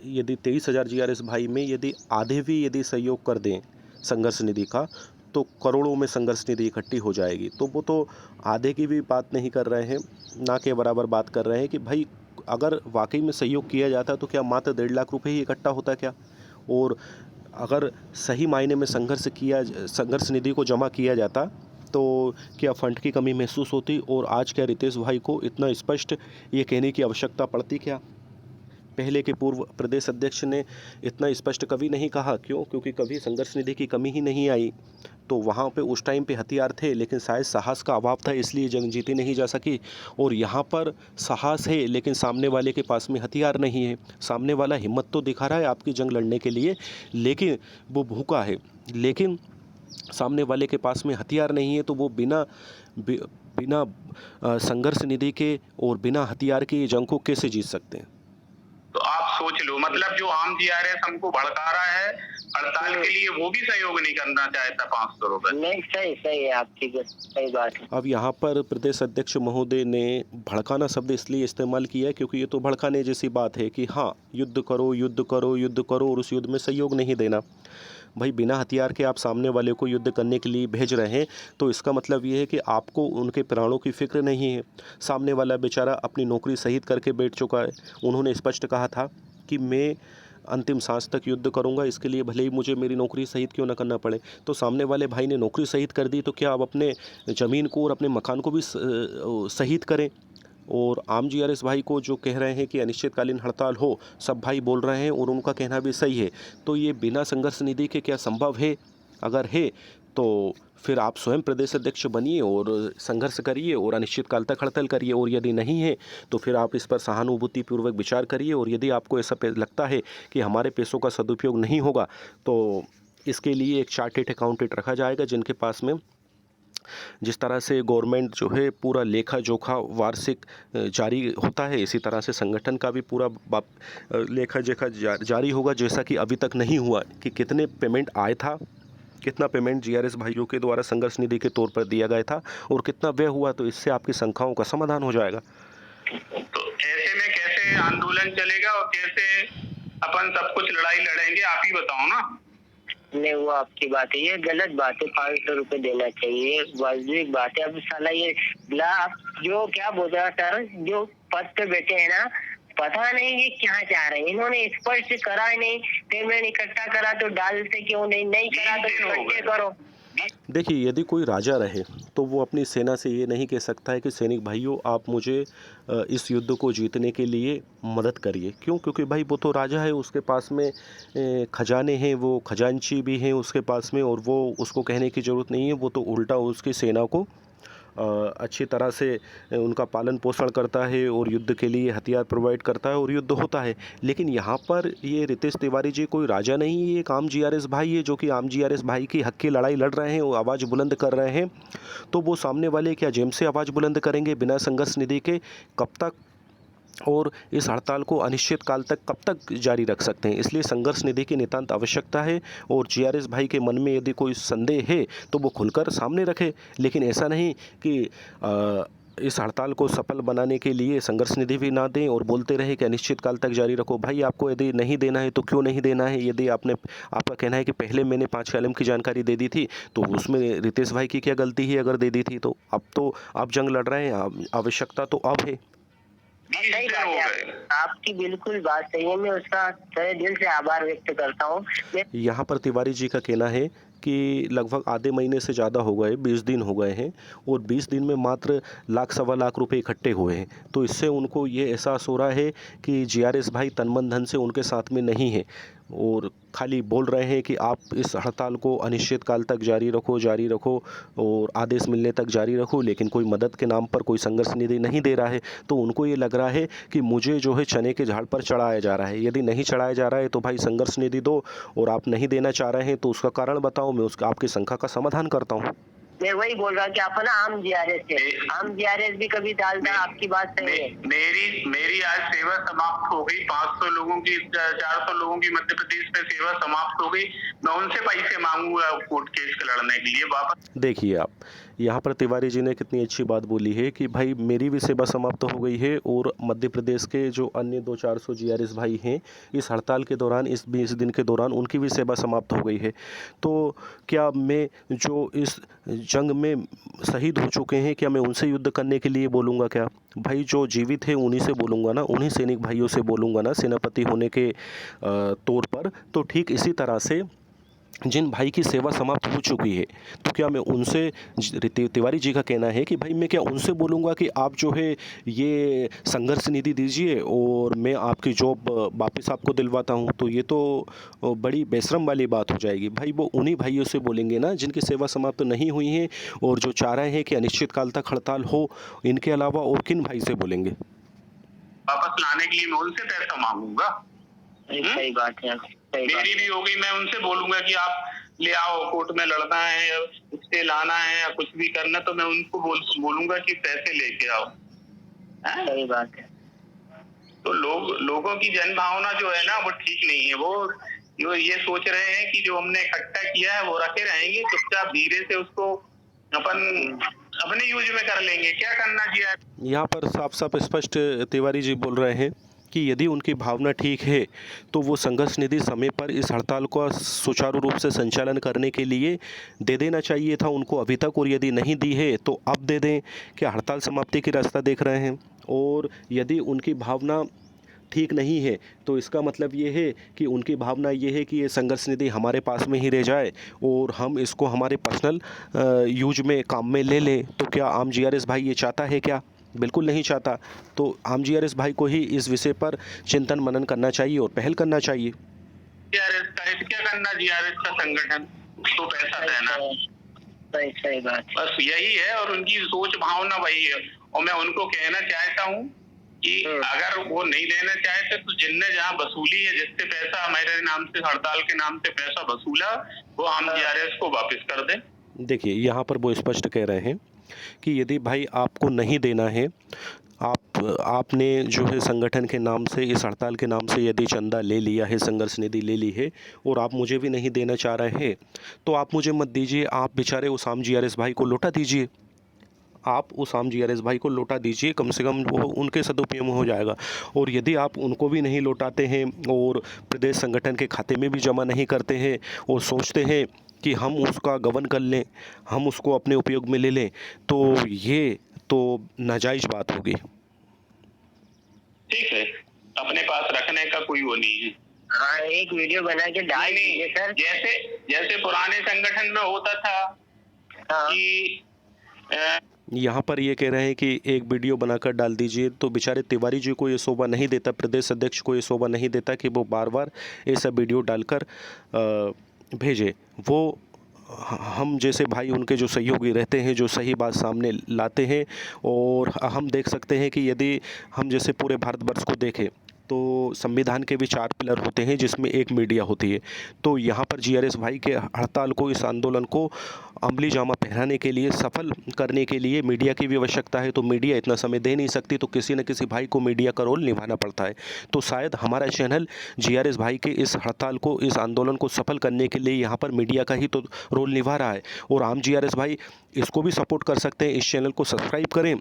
यदि 23,000 जीआरएस भाई में यदि आधे भी यदि सहयोग कर दें संघर्ष निधि का, तो करोड़ों में संघर्ष निधि इकट्ठी हो जाएगी। तो वो तो आधे की भी बात नहीं कर रहे हैं, ना के बराबर बात कर रहे हैं कि भाई अगर वाकई में सहयोग किया जाता तो क्या मात्र 1.5 लाख रुपए ही इकट्ठा होता क्या? और अगर सही मायने में संघर्ष निधि को जमा किया जाता तो क्या फंड की कमी महसूस होती? और आज क्या रितेश भाई को इतना स्पष्ट ये कहने की आवश्यकता पड़ती क्या? पहले के पूर्व प्रदेश अध्यक्ष ने इतना स्पष्ट कभी नहीं कहा। क्यों? क्योंकि कभी संघर्ष निधि की कमी ही नहीं आई। तो वहाँ पे उस टाइम पे हथियार थे, लेकिन शायद साहस का अभाव था, इसलिए जंग जीती नहीं जा सकी। और यहाँ पर साहस है, लेकिन सामने वाले के पास में हथियार नहीं है। सामने वाला हिम्मत तो दिखा रहा है आपकी जंग लड़ने के लिए, लेकिन वो भूखा है। लेकिन सामने वाले के पास में हथियार नहीं है, तो वो बिना संघर्ष निधि के और बिना हथियार के ये जंग को कैसे जीत सकते हैं? तो आप सोच लो, मतलब जो आम जीआरएस हमको भड़का रहा है हड़ताल के लिए, वो भी सहयोग नहीं करना चाहता 500 रुपए। नहीं, सही है आपकी, सही बात है। अब यहाँ पर प्रदेश अध्यक्ष महोदय ने भड़काना शब्द इसलिए इस्तेमाल किया है क्योंकि ये तो भड़काने जैसी बात है कि हाँ युद्ध करो युद्ध करो युद्ध करो, और उस युद्ध में सहयोग नहीं देना। भाई बिना हथियार के आप सामने वाले को युद्ध करने के लिए भेज रहे हैं, तो इसका मतलब ये है कि आपको उनके प्राणों की फिक्र नहीं है। सामने वाला बेचारा अपनी नौकरी शहीद करके बैठ चुका है। उन्होंने स्पष्ट कहा था कि मैं अंतिम सांस तक युद्ध करूंगा, इसके लिए भले ही मुझे मेरी नौकरी शहीद क्यों ना करना पड़े। तो सामने वाले भाई ने नौकरी शहीद कर दी, तो क्या अब अपने ज़मीन को और अपने मकान को भी शहीद करें? और आम जीआरएस भाई को जो कह रहे हैं कि अनिश्चितकालीन हड़ताल हो, सब भाई बोल रहे हैं और उनका कहना भी सही है। तो ये बिना संघर्ष निधि के क्या संभव है? अगर है तो फिर आप स्वयं प्रदेश अध्यक्ष बनिए और संघर्ष करिए और अनिश्चितकाल तक हड़ताल करिए। और यदि नहीं है तो फिर आप इस पर सहानुभूतिपूर्वक विचार करिए, और यदि आपको ऐसा लगता है कि हमारे पैसों का सदुपयोग नहीं होगा तो इसके लिए एक चार्टेड अकाउंटेंट रखा जाएगा, जिनके पास में जिस तरह से गवर्नमेंट जो है पूरा लेखा जोखा वार्षिक जारी होता है, इसी तरह से संगठन का भी पूरा लेखा जोखा जारी होगा, जैसा कि अभी तक नहीं हुआ कि कितने पेमेंट आया था, कितना पेमेंट जीआरएस भाइयों के द्वारा संघर्ष निधि के तौर पर दिया गया था और कितना व्यय हुआ। तो इससे आपकी शंकाओं का समाधान हो जाएगा। तो ऐसे में कैसे आंदोलन चलेगा और कैसे अपन सब कुछ लड़ाई लड़ेंगे, आप ही बताओ ना। नहीं, वो आपकी बात है, ये गलत बात है। 500 रुपए देना चाहिए, वाजिब बात है। अब साला ये आप जो क्या बोल रहा सर, जो पद पे बैठे हैं ना, पता नहीं ये क्या चाह रहे हैं। इन्होंने स्पष्ट करा ही नहीं, पेमेंट इकट्ठा करा तो डालते क्यों नहीं करा तो इकट्ठे करो। देखिए, यदि कोई राजा रहे तो वो अपनी सेना से ये नहीं कह सकता है कि सैनिक भाइयों आप मुझे इस युद्ध को जीतने के लिए मदद करिए। क्यों? क्योंकि भाई वो तो राजा है, उसके पास में खजाने हैं, वो खजांची भी हैं उसके पास में, और वो उसको कहने की ज़रूरत नहीं है। वो तो उल्टा उसकी सेना को अच्छी तरह से उनका पालन पोषण करता है और युद्ध के लिए हथियार प्रोवाइड करता है और युद्ध होता है। लेकिन यहाँ पर ये रितेश तिवारी जी कोई राजा नहीं है, ये एक आम जीआरएस भाई है जो कि आम जीआरएस भाई की हक की लड़ाई लड़ रहे हैं और आवाज़ बुलंद कर रहे हैं। तो वो सामने वाले क्या जेम से आवाज़ बुलंद करेंगे बिना संघर्ष निधि के? कब तक? और इस हड़ताल को अनिश्चित काल तक कब तक जारी रख सकते हैं? इसलिए संघर्ष निधि की नितांत आवश्यकता है। और जीआरएस भाई के मन में यदि कोई संदेह है तो वो खुलकर सामने रखे, लेकिन ऐसा नहीं कि इस हड़ताल को सफल बनाने के लिए संघर्ष निधि भी ना दें और बोलते रहे कि अनिश्चित काल तक जारी रखो। भाई आपको यदि नहीं देना है तो क्यों नहीं देना है? यदि आपका कहना है कि पहले मैंने 5 कॉलम की जानकारी दे दी थी तो उसमें रितेश भाई की क्या गलती है अगर दे दी थी? तो अब आप जंग लड़ रहे हैं, आवश्यकता तो अब है। 20 सही दिन बात हो है, गए। आपकी बिल्कुल बात सही है, मैं उसका तहे दिल से आभार व्यक्त करता हूँ। यहाँ पर तिवारी जी का कहना है कि लगभग आधे महीने से ज़्यादा हो गए, 20 दिन हो गए हैं और 20 दिन में मात्र लाख सवा लाख रुपए इकट्ठे हुए हैं। तो इससे उनको ये एहसास हो रहा है कि जीआरएस भाई तन मन धन से उनके साथ में नहीं है और खाली बोल रहे हैं कि आप इस हड़ताल को अनिश्चितकाल तक जारी रखो और आदेश मिलने तक जारी रखो, लेकिन कोई मदद के नाम पर कोई संघर्ष निधि नहीं दे रहा है। तो उनको ये लग रहा है कि मुझे जो है चने के झाड़ पर चढ़ाया जा रहा है। यदि नहीं चढ़ाया जा रहा है तो भाई संघर्ष निधि दो, और आप नहीं देना चाह रहे हैं तो उसका कारण बताओ, मैं उसका आपकी शंका का समाधान करता हूँ। मैं वही बोल रहा हूँ कि अपना आम जीआरएस है, आम जीआरएस भी कभी डालता, आपकी बात सही है। मेरी आज सेवा समाप्त हो गई। 500 लोगों की 400 लोगों की मध्य प्रदेश में सेवा समाप्त हो गई। मैं उनसे पैसे मांगूंगा कोर्ट केस के लड़ने के लिए वापस। देखिए आप, यहाँ पर तिवारी जी ने कितनी अच्छी बात बोली है कि भाई मेरी भी सेवा समाप्त हो गई है और मध्य प्रदेश के जो अन्य 200-400 जीआरएस भाई हैं इस हड़ताल के दौरान, इस 20 दिन के दौरान उनकी भी सेवा समाप्त हो गई है। तो क्या मैं जो इस जंग में शहीद हो चुके हैं, क्या मैं उनसे युद्ध करने के लिए बोलूँगा क्या? भाई जो जीवित है उन्हीं से बोलूँगा ना, उन्हीं सैनिक भाइयों से बोलूँगा ना सेनापति होने के तौर पर। तो ठीक इसी तरह से जिन भाई की सेवा समाप्त हो चुकी है, तो क्या मैं उनसे, तिवारी जी का कहना है कि भाई मैं क्या उनसे बोलूँगा कि आप जो है ये संघर्ष निधि दीजिए और मैं आपकी जॉब वापस आपको दिलवाता हूँ? तो ये तो बड़ी बेशरम वाली बात हो जाएगी। भाई वो उन्हीं भाइयों से बोलेंगे ना जिनकी सेवा समाप्त नहीं हुई है और जो चाह रहे हैं कि अनिश्चितकाल तक हड़ताल हो। इनके अलावा और किन भाई से बोलेंगे? वापस लाने के लिए मैं उनसे पैसा मांगूंगा। सही बात है, सही बात मेरी भी हो गई, मैं उनसे बोलूंगा कि आप ले आओ, कोर्ट में लड़ना है या स्टे लाना है या कुछ भी करना, तो मैं उनको बोलूंगा कि पैसे लेके आओ। सही बात है। तो लोगों की जन भावना जो है ना वो ठीक नहीं है। वो ये सोच रहे हैं कि जो हमने इकट्ठा किया है वो रखे रहेंगे, चुपचाप धीरे से उसको अपन अपने यूज में कर लेंगे। क्या करना चाहिए? यहाँ पर साफ साफ स्पष्ट तिवारी जी बोल रहे हैं कि यदि उनकी भावना ठीक है तो वो संघर्ष निधि समय पर इस हड़ताल का सुचारू रूप से संचालन करने के लिए दे देना चाहिए था उनको अभी तक, और यदि नहीं दी है तो अब दे दें। क्या हड़ताल समाप्ति की रास्ता देख रहे हैं? और यदि उनकी भावना ठीक नहीं है तो इसका मतलब ये है कि उनकी भावना ये है कि ये संघर्ष निधि हमारे पास में ही रह जाए और हम इसको हमारे पर्सनल यूज में काम में ले लें। तो क्या आम जीआरएस भाई ये चाहता है क्या? बिल्कुल नहीं चाहता। तो आम जीआरएस भाई को ही इस विषय पर चिंतन मनन करना चाहिए और पहल करना चाहिए। जीआरएस का क्या करना? जीआरएस का संगठन तो पैसा देना, सही बात, बस यही है। और उनकी सोच भावना वही है। और मैं उनको कहना चाहता हूँ कि अगर वो नहीं देना चाहते तो जिनने जहाँ वसूली है, जिससे पैसा मेरे नाम से, हड़ताल के नाम से पैसा वसूला, वो आम जीआरएस को वापस कर दें। देखिए यहाँ पर वो स्पष्ट कह रहे हैं कि यदि भाई आपको नहीं देना है, आपने जो है संगठन के नाम से, इस हड़ताल के नाम से यदि चंदा ले लिया है, संघर्ष निधि ले ली है और आप मुझे भी नहीं देना चाह रहे हैं, तो आप मुझे मत दीजिए, आप बेचारे उस आम जीआरएस भाई को लौटा दीजिए। आप उस आम जीआरएस भाई को लौटा दीजिए, कम से कम वो उनके सदुपयोग हो जाएगा। और यदि आप उनको भी नहीं लौटाते हैं और प्रदेश संगठन के खाते में भी जमा नहीं करते हैं और सोचते हैं कि हम उसका गबन कर लें, हम उसको अपने उपयोग में ले लें, तो ये तो नाजायज़ बात होगी। ठीक है, अपने पास रखने का कोई वो नहीं है। हाँ, एक वीडियो बना के डाल दीजिए सर। जैसे पुराने संगठन में होता था कि यहाँ पर ये कह रहे हैं कि एक वीडियो बनाकर डाल दीजिए, तो बेचारे तिवारी जी को ये शोभा नहीं देता, प्रदेश अध्यक्ष को ये शोभा नहीं देता कि वो बार बार ऐसा वीडियो डालकर भेजे। वो हम जैसे भाई उनके जो सहयोगी रहते हैं, जो सही बात सामने लाते हैं, और हम देख सकते हैं कि यदि हम जैसे पूरे भारतवर्ष को देखें तो संविधान के भी 4 पिलर होते हैं जिसमें एक मीडिया होती है। तो यहाँ पर जीआरएस भाई के हड़ताल को, इस आंदोलन को अमली जामा पहनाने के लिए, सफल करने के लिए मीडिया की भी आवश्यकता है। तो मीडिया इतना समय दे नहीं सकती, तो किसी न किसी भाई को मीडिया का रोल निभाना पड़ता है। तो शायद हमारा चैनल जीआरएस भाई के इस हड़ताल को, इस आंदोलन को सफल करने के लिए यहाँ पर मीडिया का ही तो रोल निभा रहा है। और आम जीआरएस भाई इसको भी सपोर्ट कर सकते हैं, इस चैनल को सब्सक्राइब करें।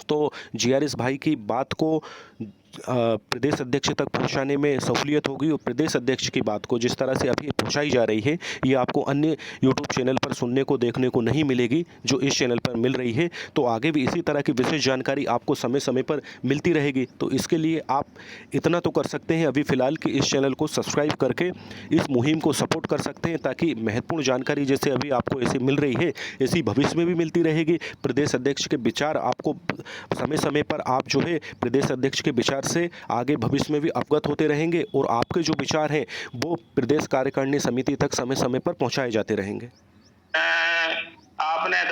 तो जीआरएस भाई की बात को प्रदेश अध्यक्ष तक पहुंचाने में सहूलियत होगी और प्रदेश अध्यक्ष की बात को जिस तरह से अभी पहुंचाई जा रही है ये आपको अन्य यूट्यूब चैनल पर सुनने को देखने को नहीं मिलेगी जो इस चैनल पर मिल रही है। तो आगे भी इसी तरह की विशेष जानकारी आपको समय समय पर मिलती रहेगी। तो इसके लिए आप इतना तो कर सकते हैं अभी फ़िलहाल कि इस चैनल को सब्सक्राइब करके इस मुहिम को सपोर्ट कर सकते हैं, ताकि महत्वपूर्ण जानकारी जैसे अभी आपको ऐसी मिल रही है ऐसी भविष्य में भी मिलती रहेगी। प्रदेश अध्यक्ष के विचार आपको समय समय पर आप जो है प्रदेश अध्यक्ष के विचार से आगे भविष्य में भी अवगत होते रहेंगे और आपके जो विचार हैं वो प्रदेश कार्यकारिणी समिति तक समय समय पर पहुंचाए जाते रहेंगे। आपने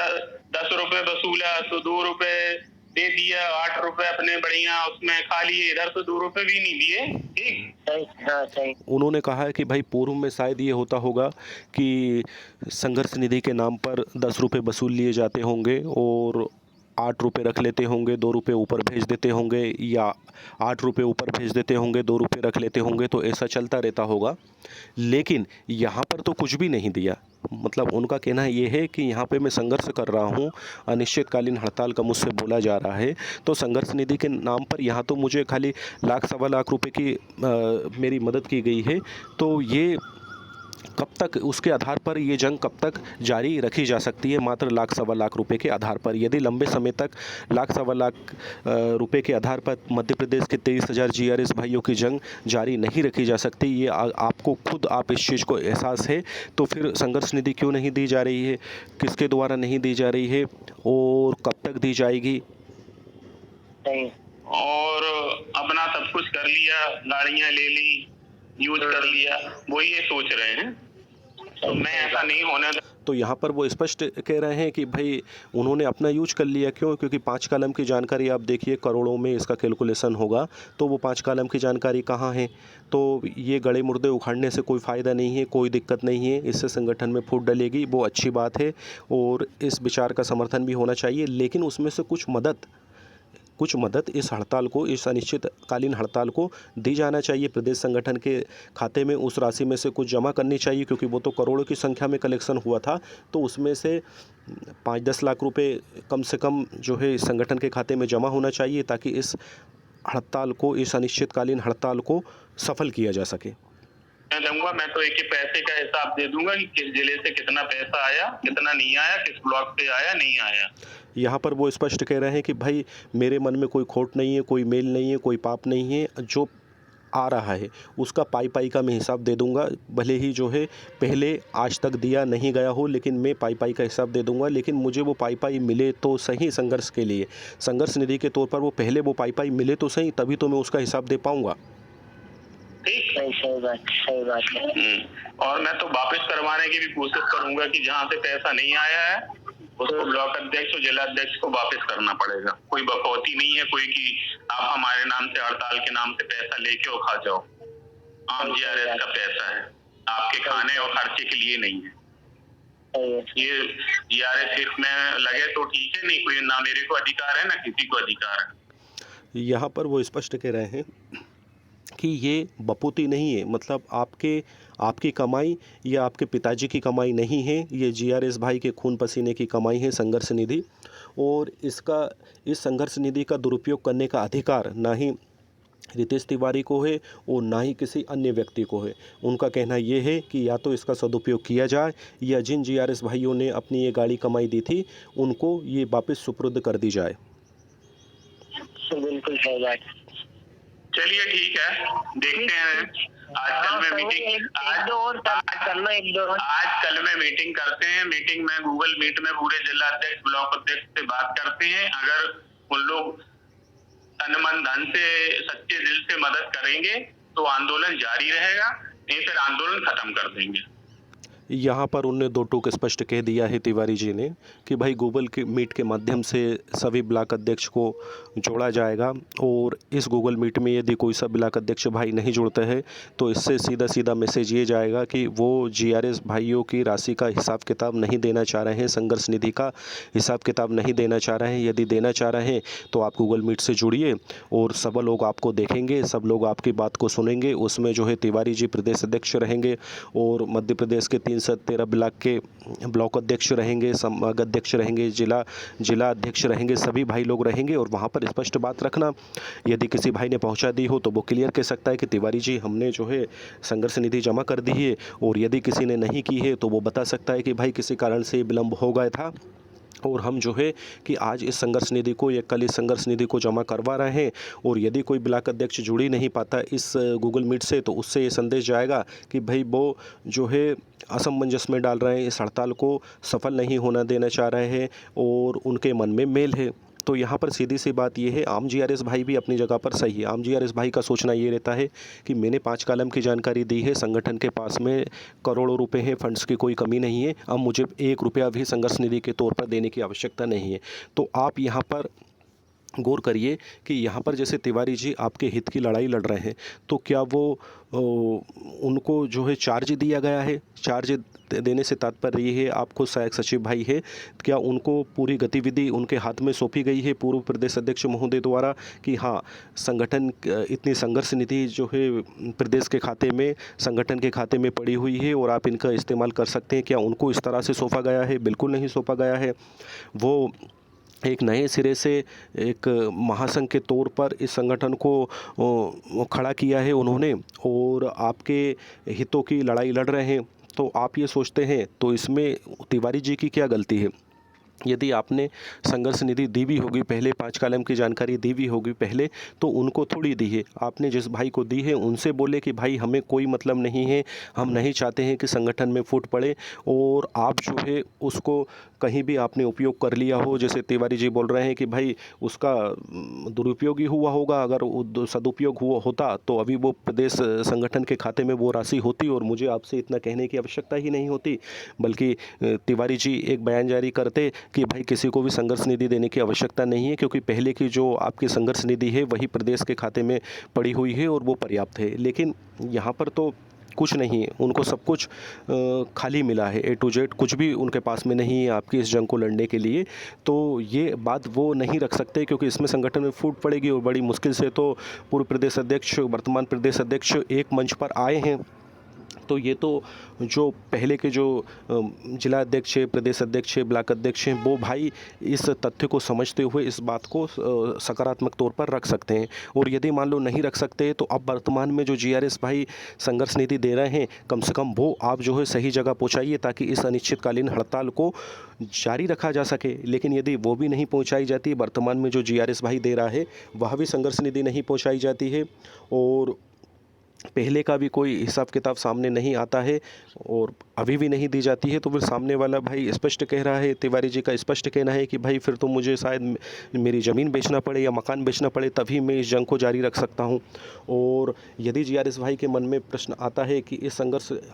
10 रुपए वसूला तो 2 रुपए दे दिया, 8 रुपए अपने बढ़िया उसमें खा लिए, इधर तो 2 रुपए भी नहीं दिए। ठीक, हाँ सही। उन्होंने कहा है कि भाई पूर्व में शायद ये होता होगा कि संघर्ष निधि के नाम पर 10 रुपये वसूल लिए जाते होंगे और 8 रुपये रख लेते होंगे, 2 रुपये ऊपर भेज देते होंगे, या 8 रुपये ऊपर भेज देते होंगे, 2 रुपये रख लेते होंगे, तो ऐसा चलता रहता होगा। लेकिन यहाँ पर तो कुछ भी नहीं दिया। मतलब उनका कहना ये है कि यहाँ पे मैं संघर्ष कर रहा हूँ, अनिश्चितकालीन हड़ताल का मुझसे बोला जा रहा है, तो संघर्ष निधि के नाम पर यहाँ तो मुझे खाली लाख सवा लाख रुपए की मेरी मदद की गई है। तो ये कब तक, उसके आधार पर ये जंग कब तक जारी रखी जा सकती है? मात्र लाख सवा लाख रुपए के आधार पर यदि लंबे समय तक लाख सवा लाख रुपए के आधार पर मध्य प्रदेश के 23,000 जीआरएस भाइयों की जंग जारी नहीं रखी जा सकती, ये आपको खुद आप इस चीज़ को एहसास है, तो फिर संघर्ष निधि क्यों नहीं दी जा रही है, किसके द्वारा नहीं दी जा रही है और कब तक दी जाएगी? और अपना सब कुछ कर लिया, गाड़ियां ले ली, यूज कर लिया, वो ये सोच रहे हैं। तो मैं ऐसा नहीं होने। तो यहाँ पर वो स्पष्ट कह रहे हैं कि भाई उन्होंने अपना यूज कर लिया। क्यों? क्योंकि 5 कॉलम की जानकारी आप देखिए, करोड़ों में इसका कैलकुलेशन होगा, तो वो 5 कॉलम की जानकारी कहाँ है? तो ये गड़े मुर्दे उखाड़ने से कोई फ़ायदा नहीं है, कोई दिक्कत नहीं है, इससे संगठन में फूट डलेगी, वो अच्छी बात है और इस विचार का समर्थन भी होना चाहिए। लेकिन उसमें से कुछ मदद इस हड़ताल को, इस अनिश्चितकालीन हड़ताल को दी जाना चाहिए। प्रदेश संगठन के खाते में उस राशि में से कुछ जमा करनी चाहिए, क्योंकि वो तो करोड़ों की संख्या में कलेक्शन हुआ था। तो उसमें से 5-10 लाख रुपए कम से कम जो है इस संगठन के खाते में जमा होना चाहिए, ताकि इस हड़ताल को, इस अनिश्चितकालीन हड़ताल को सफल किया जा सके। मैं दूंगा, मैं तो एक पैसे का हिसाब दे दूंगा कि किस जिले से कितना पैसा आया, कितना नहीं आया, किस ब्लॉक से आया, नहीं आया। यहाँ पर वो स्पष्ट कह रहे हैं कि भाई मेरे मन में कोई खोट नहीं है, कोई मेल नहीं है, कोई पाप नहीं है, जो आ रहा है उसका पाई का मैं हिसाब दे दूंगा। भले ही जो है पहले आज तक दिया नहीं गया हो, लेकिन मैं पाई का हिसाब दे दूंगा। लेकिन मुझे वो पाई मिले तो सही, संघर्ष के लिए, संघर्ष निधि के तौर पर वो पहले वो पाई मिले तो सही, तभी तो मैं उसका हिसाब दे पाऊँगा। सही बात है। और मैं तो वापस करवाने की भी कोशिश करूंगा कि जहाँ से पैसा नहीं आया है उसको ब्लॉक अध्यक्ष और जिला अध्यक्ष को वापस करना पड़ेगा। कोई बकौती नहीं है कोई कि आप हमारे नाम से, हड़ताल के नाम से पैसा लेके और खा जाओ। आम जीआरएस का पैसा है, आपके खाने और खर्चे के लिए नहीं है। ये जीआरएस इसमें लगे तो ठीक है, नहीं कोई ना मेरे को अधिकार है ना किसी को अधिकार है। यहाँ पर वो स्पष्ट कह रहे हैं कि ये बपूती नहीं है, मतलब आपकी कमाई या आपके पिताजी की कमाई नहीं है, ये जीआरएस भाई के खून पसीने की कमाई है संघर्ष निधि। और इस संघर्ष निधि का दुरुपयोग करने का अधिकार ना ही रितेश तिवारी को है और ना ही किसी अन्य व्यक्ति को है। उनका कहना ये है कि या तो इसका सदुपयोग किया जाए या जिन जीआरएस भाइयों ने अपनी ये गाड़ी कमाई दी थी उनको ये वापस सुपुर्द कर दी जाए। बिल्कुल सही बात। चलिए ठीक है, देखते हैं आजकल में मीटिंग, आजकल में मीटिंग करते हैं। मीटिंग में गूगल मीट में पूरे जिला अध्यक्ष, ब्लॉक अध्यक्ष से बात करते हैं। अगर उन लोग तन मन धन से, सच्चे दिल से मदद करेंगे तो आंदोलन जारी रहेगा, नहीं फिर आंदोलन खत्म कर देंगे। यहाँ पर उनने 2 टूक स्पष्ट कह दिया है तिवारी जी ने कि भाई गूगल के मीट के माध्यम से सभी ब्लॉक अध्यक्ष को जोड़ा जाएगा और इस गूगल मीट में यदि कोई सा ब्लॉक अध्यक्ष भाई नहीं जुड़ते हैं तो इससे सीधा मैसेज ये जाएगा कि वो जीआरएस भाइयों की राशि का हिसाब किताब नहीं देना चाह रहे हैं, संघर्ष निधि का हिसाब किताब नहीं देना चाह रहे हैं। यदि देना चाह रहे हैं तो आप गूगल मीट से जुड़िए और सब लोग आपको देखेंगे, सब लोग आपकी बात को सुनेंगे। उसमें जो है तिवारी जी प्रदेश अध्यक्ष रहेंगे और मध्य प्रदेश के 313 ब्लॉक के ब्लॉक अध्यक्ष रहेंगे, अध्यक्ष रहेंगे, जिला अध्यक्ष रहेंगे, सभी भाई लोग रहेंगे और वहाँ पर स्पष्ट बात रखना। यदि किसी भाई ने पहुँचा दी हो तो वो क्लियर कह सकता है कि तिवारी जी हमने जो है संघर्ष निधि जमा कर दी है, और यदि किसी ने नहीं की है तो वो बता सकता है कि भाई किसी कारण से विलम्ब हो गया था और हम जो है कि आज इस संघर्ष निधि को या कल इस संघर्ष निधि को जमा करवा रहे हैं। और यदि कोई ब्लॉक अध्यक्ष जुड़ ही नहीं पाता इस गूगल मीट से तो उससे ये संदेश जाएगा कि भाई वो जो है असमंजस में डाल रहे हैं, इस हड़ताल को सफल नहीं होना देना चाह रहे हैं और उनके मन में मेल है। तो यहाँ पर सीधी सी बात ये है, आम जीआरएस भाई भी अपनी जगह पर सही है। आम जीआरएस भाई का सोचना ये रहता है कि मैंने 5 कॉलम की जानकारी दी है, संगठन के पास में करोड़ों रुपए हैं, फंड्स की कोई कमी नहीं है, अब मुझे 1 रुपया भी संघर्ष निधि के तौर पर देने की आवश्यकता नहीं है। तो आप यहाँ पर गौर करिए कि यहाँ पर जैसे तिवारी जी आपके हित की लड़ाई लड़ रहे हैं, तो क्या वो उनको जो है चार्ज दिया गया है? चार्ज देने से तात्पर्य ये है, आपको सहायक सचिव भाई है, क्या उनको पूरी गतिविधि उनके हाथ में सौंपी गई है पूर्व प्रदेश अध्यक्ष महोदय द्वारा कि हाँ संगठन इतनी संघर्ष निधि जो है प्रदेश के खाते में, संगठन के खाते में पड़ी हुई है और आप इनका इस्तेमाल कर सकते हैं? क्या उनको इस तरह से सौंपा गया है? बिल्कुल नहीं सौंपा गया है। वो एक नए सिरे से एक महासंघ के तौर पर इस संगठन को खड़ा किया है उन्होंने, और आपके हितों की लड़ाई लड़ रहे हैं। तो आप ये सोचते हैं तो इसमें तिवारी जी की क्या गलती है? यदि आपने संघर्ष निधि दी भी होगी पहले, 5 कॉलम की जानकारी दी भी होगी पहले, तो उनको थोड़ी दी है। आपने जिस भाई को दी है उनसे बोले कि भाई हमें कोई मतलब नहीं है, हम नहीं चाहते हैं कि संगठन में फूट पड़े, और आप जो है उसको कहीं भी आपने उपयोग कर लिया हो। जैसे तिवारी जी बोल रहे हैं कि भाई उसका दुरुपयोग ही हुआ होगा, अगर सदुपयोग हुआ होता तो अभी वो प्रदेश संगठन के खाते में वो राशि होती और मुझे आपसे इतना कहने की आवश्यकता ही नहीं होती। बल्कि तिवारी जी एक बयान जारी करते कि भाई किसी को भी संघर्ष निधि देने की आवश्यकता नहीं है, क्योंकि पहले की जो आपकी संघर्ष निधि है वही प्रदेश के खाते में पड़ी हुई है और वो पर्याप्त है। लेकिन यहाँ पर तो कुछ नहीं है, उनको सब कुछ खाली मिला है, A to Z कुछ भी उनके पास में नहीं है आपकी इस जंग को लड़ने के लिए। तो ये बात वो नहीं रख सकते, क्योंकि इसमें संगठन में फूट पड़ेगी और बड़ी मुश्किल से तो पूर्व प्रदेश अध्यक्ष, वर्तमान प्रदेश अध्यक्ष एक मंच पर आए हैं। तो ये तो जो पहले के जो जिला अध्यक्ष है, प्रदेश अध्यक्ष है, ब्लॉक अध्यक्ष हैं, वो भाई इस तथ्य को समझते हुए इस बात को सकारात्मक तौर पर रख सकते हैं। और यदि मान लो नहीं रख सकते तो अब वर्तमान में जो जीआरएस भाई संघर्ष निधि दे रहे हैं, कम से कम वो आप जो है सही जगह पहुंचाइए ताकि इस अनिश्चितकालीन हड़ताल को जारी रखा जा सके। लेकिन यदि वो भी नहीं पहुँचाई जाती, वर्तमान में जो जीआरएस भाई दे रहा है वह भी संघर्ष निधि नहीं पहुँचाई जाती है और पहले का भी कोई हिसाब किताब सामने नहीं आता है और अभी भी नहीं दी जाती है, तो फिर सामने वाला भाई स्पष्ट कह रहा है, तिवारी जी का स्पष्ट कहना है कि भाई फिर तो मुझे शायद मेरी ज़मीन बेचना पड़े या मकान बेचना पड़े, तभी मैं इस जंग को जारी रख सकता हूं। और यदि जीआरएस भाई के मन में प्रश्न आता है कि इस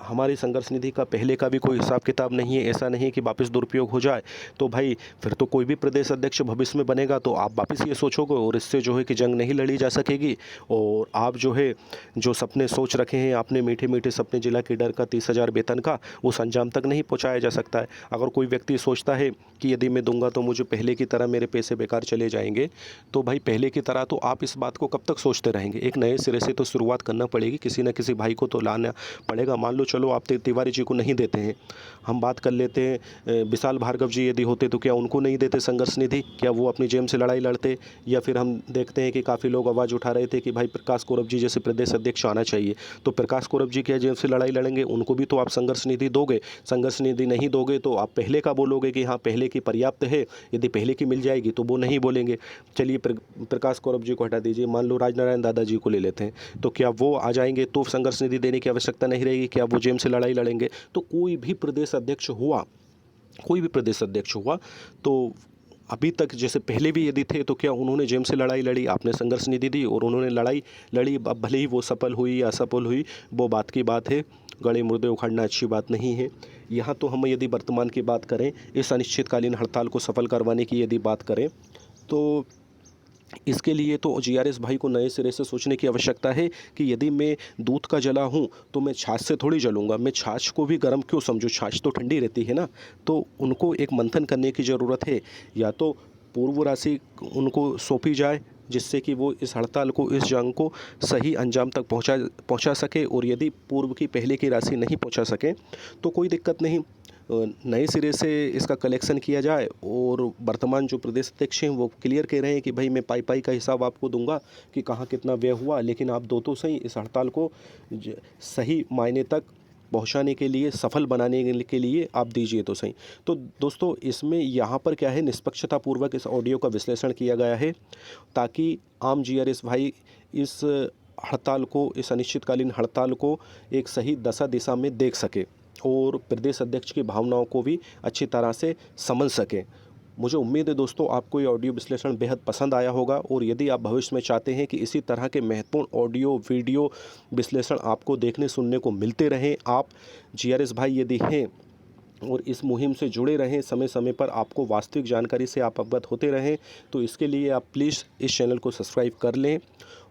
हमारी संघर्ष निधि का पहले का भी कोई हिसाब किताब नहीं है, ऐसा नहीं है कि वापस दुरुपयोग हो जाए, तो भाई फिर तो कोई भी प्रदेश अध्यक्ष भविष्य में बनेगा तो आप वापस ये सोचोगे और इससे जो है कि जंग नहीं लड़ी जा सकेगी। और आप जो है जो सपने सोच रखे हैं आपने, मीठे मीठे सपने, जिला केडर का 30,000 वेतन का, उस अंजाम तक नहीं पहुंचाया जा सकता है। अगर कोई व्यक्ति सोचता है कि यदि मैं दूंगा तो मुझे पहले की तरह मेरे पैसे बेकार चले जाएंगे, तो भाई पहले की तरह तो आप इस बात को कब तक सोचते रहेंगे? एक नए सिरे से तो शुरुआत करना पड़ेगी, किसी न किसी भाई को तो लाना पड़ेगा। मान लो चलो आप तिवारी जी को नहीं देते हैं, हम बात कर लेते हैं विशाल भार्गव जी यदि होते तो क्या उनको नहीं देते संघर्ष निधि? क्या वो अपनी जेब से लड़ाई लड़ते? या फिर हम देखते हैं कि काफ़ी लोग आवाज़ उठा रहे थे कि भाई प्रकाश कौरव जी जैसे प्रदेश अध्यक्ष आना चाहिए, तो प्रकाश कौरव जी क्या जेब से लड़ाई लड़ेंगे? उनको भी तो आप संघर्ष निधि दोगे। संघर्ष निधि नहीं दोगे तो आप पहले का बोलोगे कि हाँ पहले की पर्याप्त है, यदि पहले की मिल जाएगी तो वो नहीं बोलेंगे। चलिए प्रकाश कौरव जी को हटा दीजिए, मान लो राजनारायण दादाजी को ले लेते हैं, तो क्या वो आ जाएंगे तो संघर्ष निधि देने की आवश्यकता नहीं रहेगी? क्या वो जेब से लड़ाई लड़ेंगे? तो कोई भी प्रदेश अध्यक्ष हुआ तो अभी तक जैसे पहले भी यदि थे तो क्या उन्होंने जेब से लड़ाई लड़ी? आपने संघर्ष निधि दी और उन्होंने लड़ाई लड़ी, अब भले ही वो सफल हुई या असफल हुई वो बात की बात है, गड़े मुर्दे उखाड़ना अच्छी बात नहीं है। यहाँ तो हम यदि वर्तमान की बात करें, इस अनिश्चितकालीन हड़ताल को सफल करवाने की यदि बात करें, तो इसके लिए तो जीआरएस भाई को नए सिरे से सोचने की आवश्यकता है कि यदि मैं दूध का जला हूँ तो मैं छाछ से थोड़ी जलूँगा, मैं छाछ को भी गर्म क्यों समझूँ? छाछ तो ठंडी रहती है ना। तो उनको एक मंथन करने की ज़रूरत है, या तो पूर्व राशि उनको सौंपी जाए जिससे कि वो इस हड़ताल को, इस जंग को सही अंजाम तक पहुंचा सके, और यदि पूर्व की पहले की राशि नहीं पहुंचा सके तो कोई दिक्कत नहीं, नए सिरे से इसका कलेक्शन किया जाए। और वर्तमान जो प्रदेश अध्यक्ष हैं वो क्लियर कह रहे हैं कि भाई मैं पाई का हिसाब आपको दूंगा कि कहाँ कितना व्यय हुआ, लेकिन आप दो तो सही इस हड़ताल को सही मायने तक पहुंचाने के लिए, सफल बनाने के लिए आप दीजिए तो सही। तो दोस्तों इसमें यहाँ पर क्या है, निष्पक्षतापूर्वक इस ऑडियो का विश्लेषण किया गया है ताकि आम जीआरएस भाई इस हड़ताल को, इस अनिश्चितकालीन हड़ताल को एक सही दशा दिशा में देख सके और प्रदेश अध्यक्ष की भावनाओं को भी अच्छी तरह से समझ सके। मुझे उम्मीद है दोस्तों आपको ये ऑडियो विश्लेषण बेहद पसंद आया होगा, और यदि आप भविष्य में चाहते हैं कि इसी तरह के महत्वपूर्ण ऑडियो वीडियो विश्लेषण आपको देखने सुनने को मिलते रहें, आप जीआरएस भाई यदि हैं और इस मुहिम से जुड़े रहें, समय समय पर आपको वास्तविक जानकारी से आप अवगत होते रहें, तो इसके लिए आप प्लीज़ इस चैनल को सब्सक्राइब कर लें।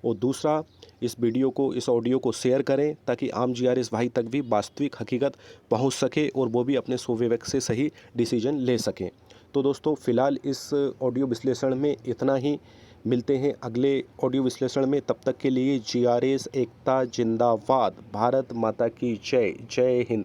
और दूसरा, इस वीडियो को, इस ऑडियो को शेयर करें ताकि आम जीआरएस भाई तक भी वास्तविक हकीकत पहुंच सके और वो भी अपने स्वविवेक से सही डिसीजन ले सकें। तो दोस्तों फ़िलहाल इस ऑडियो विश्लेषण में इतना ही। मिलते हैं अगले ऑडियो विश्लेषण में, तब तक के लिए जीआरएस एकता जिंदाबाद, भारत माता की जय, जय हिंद।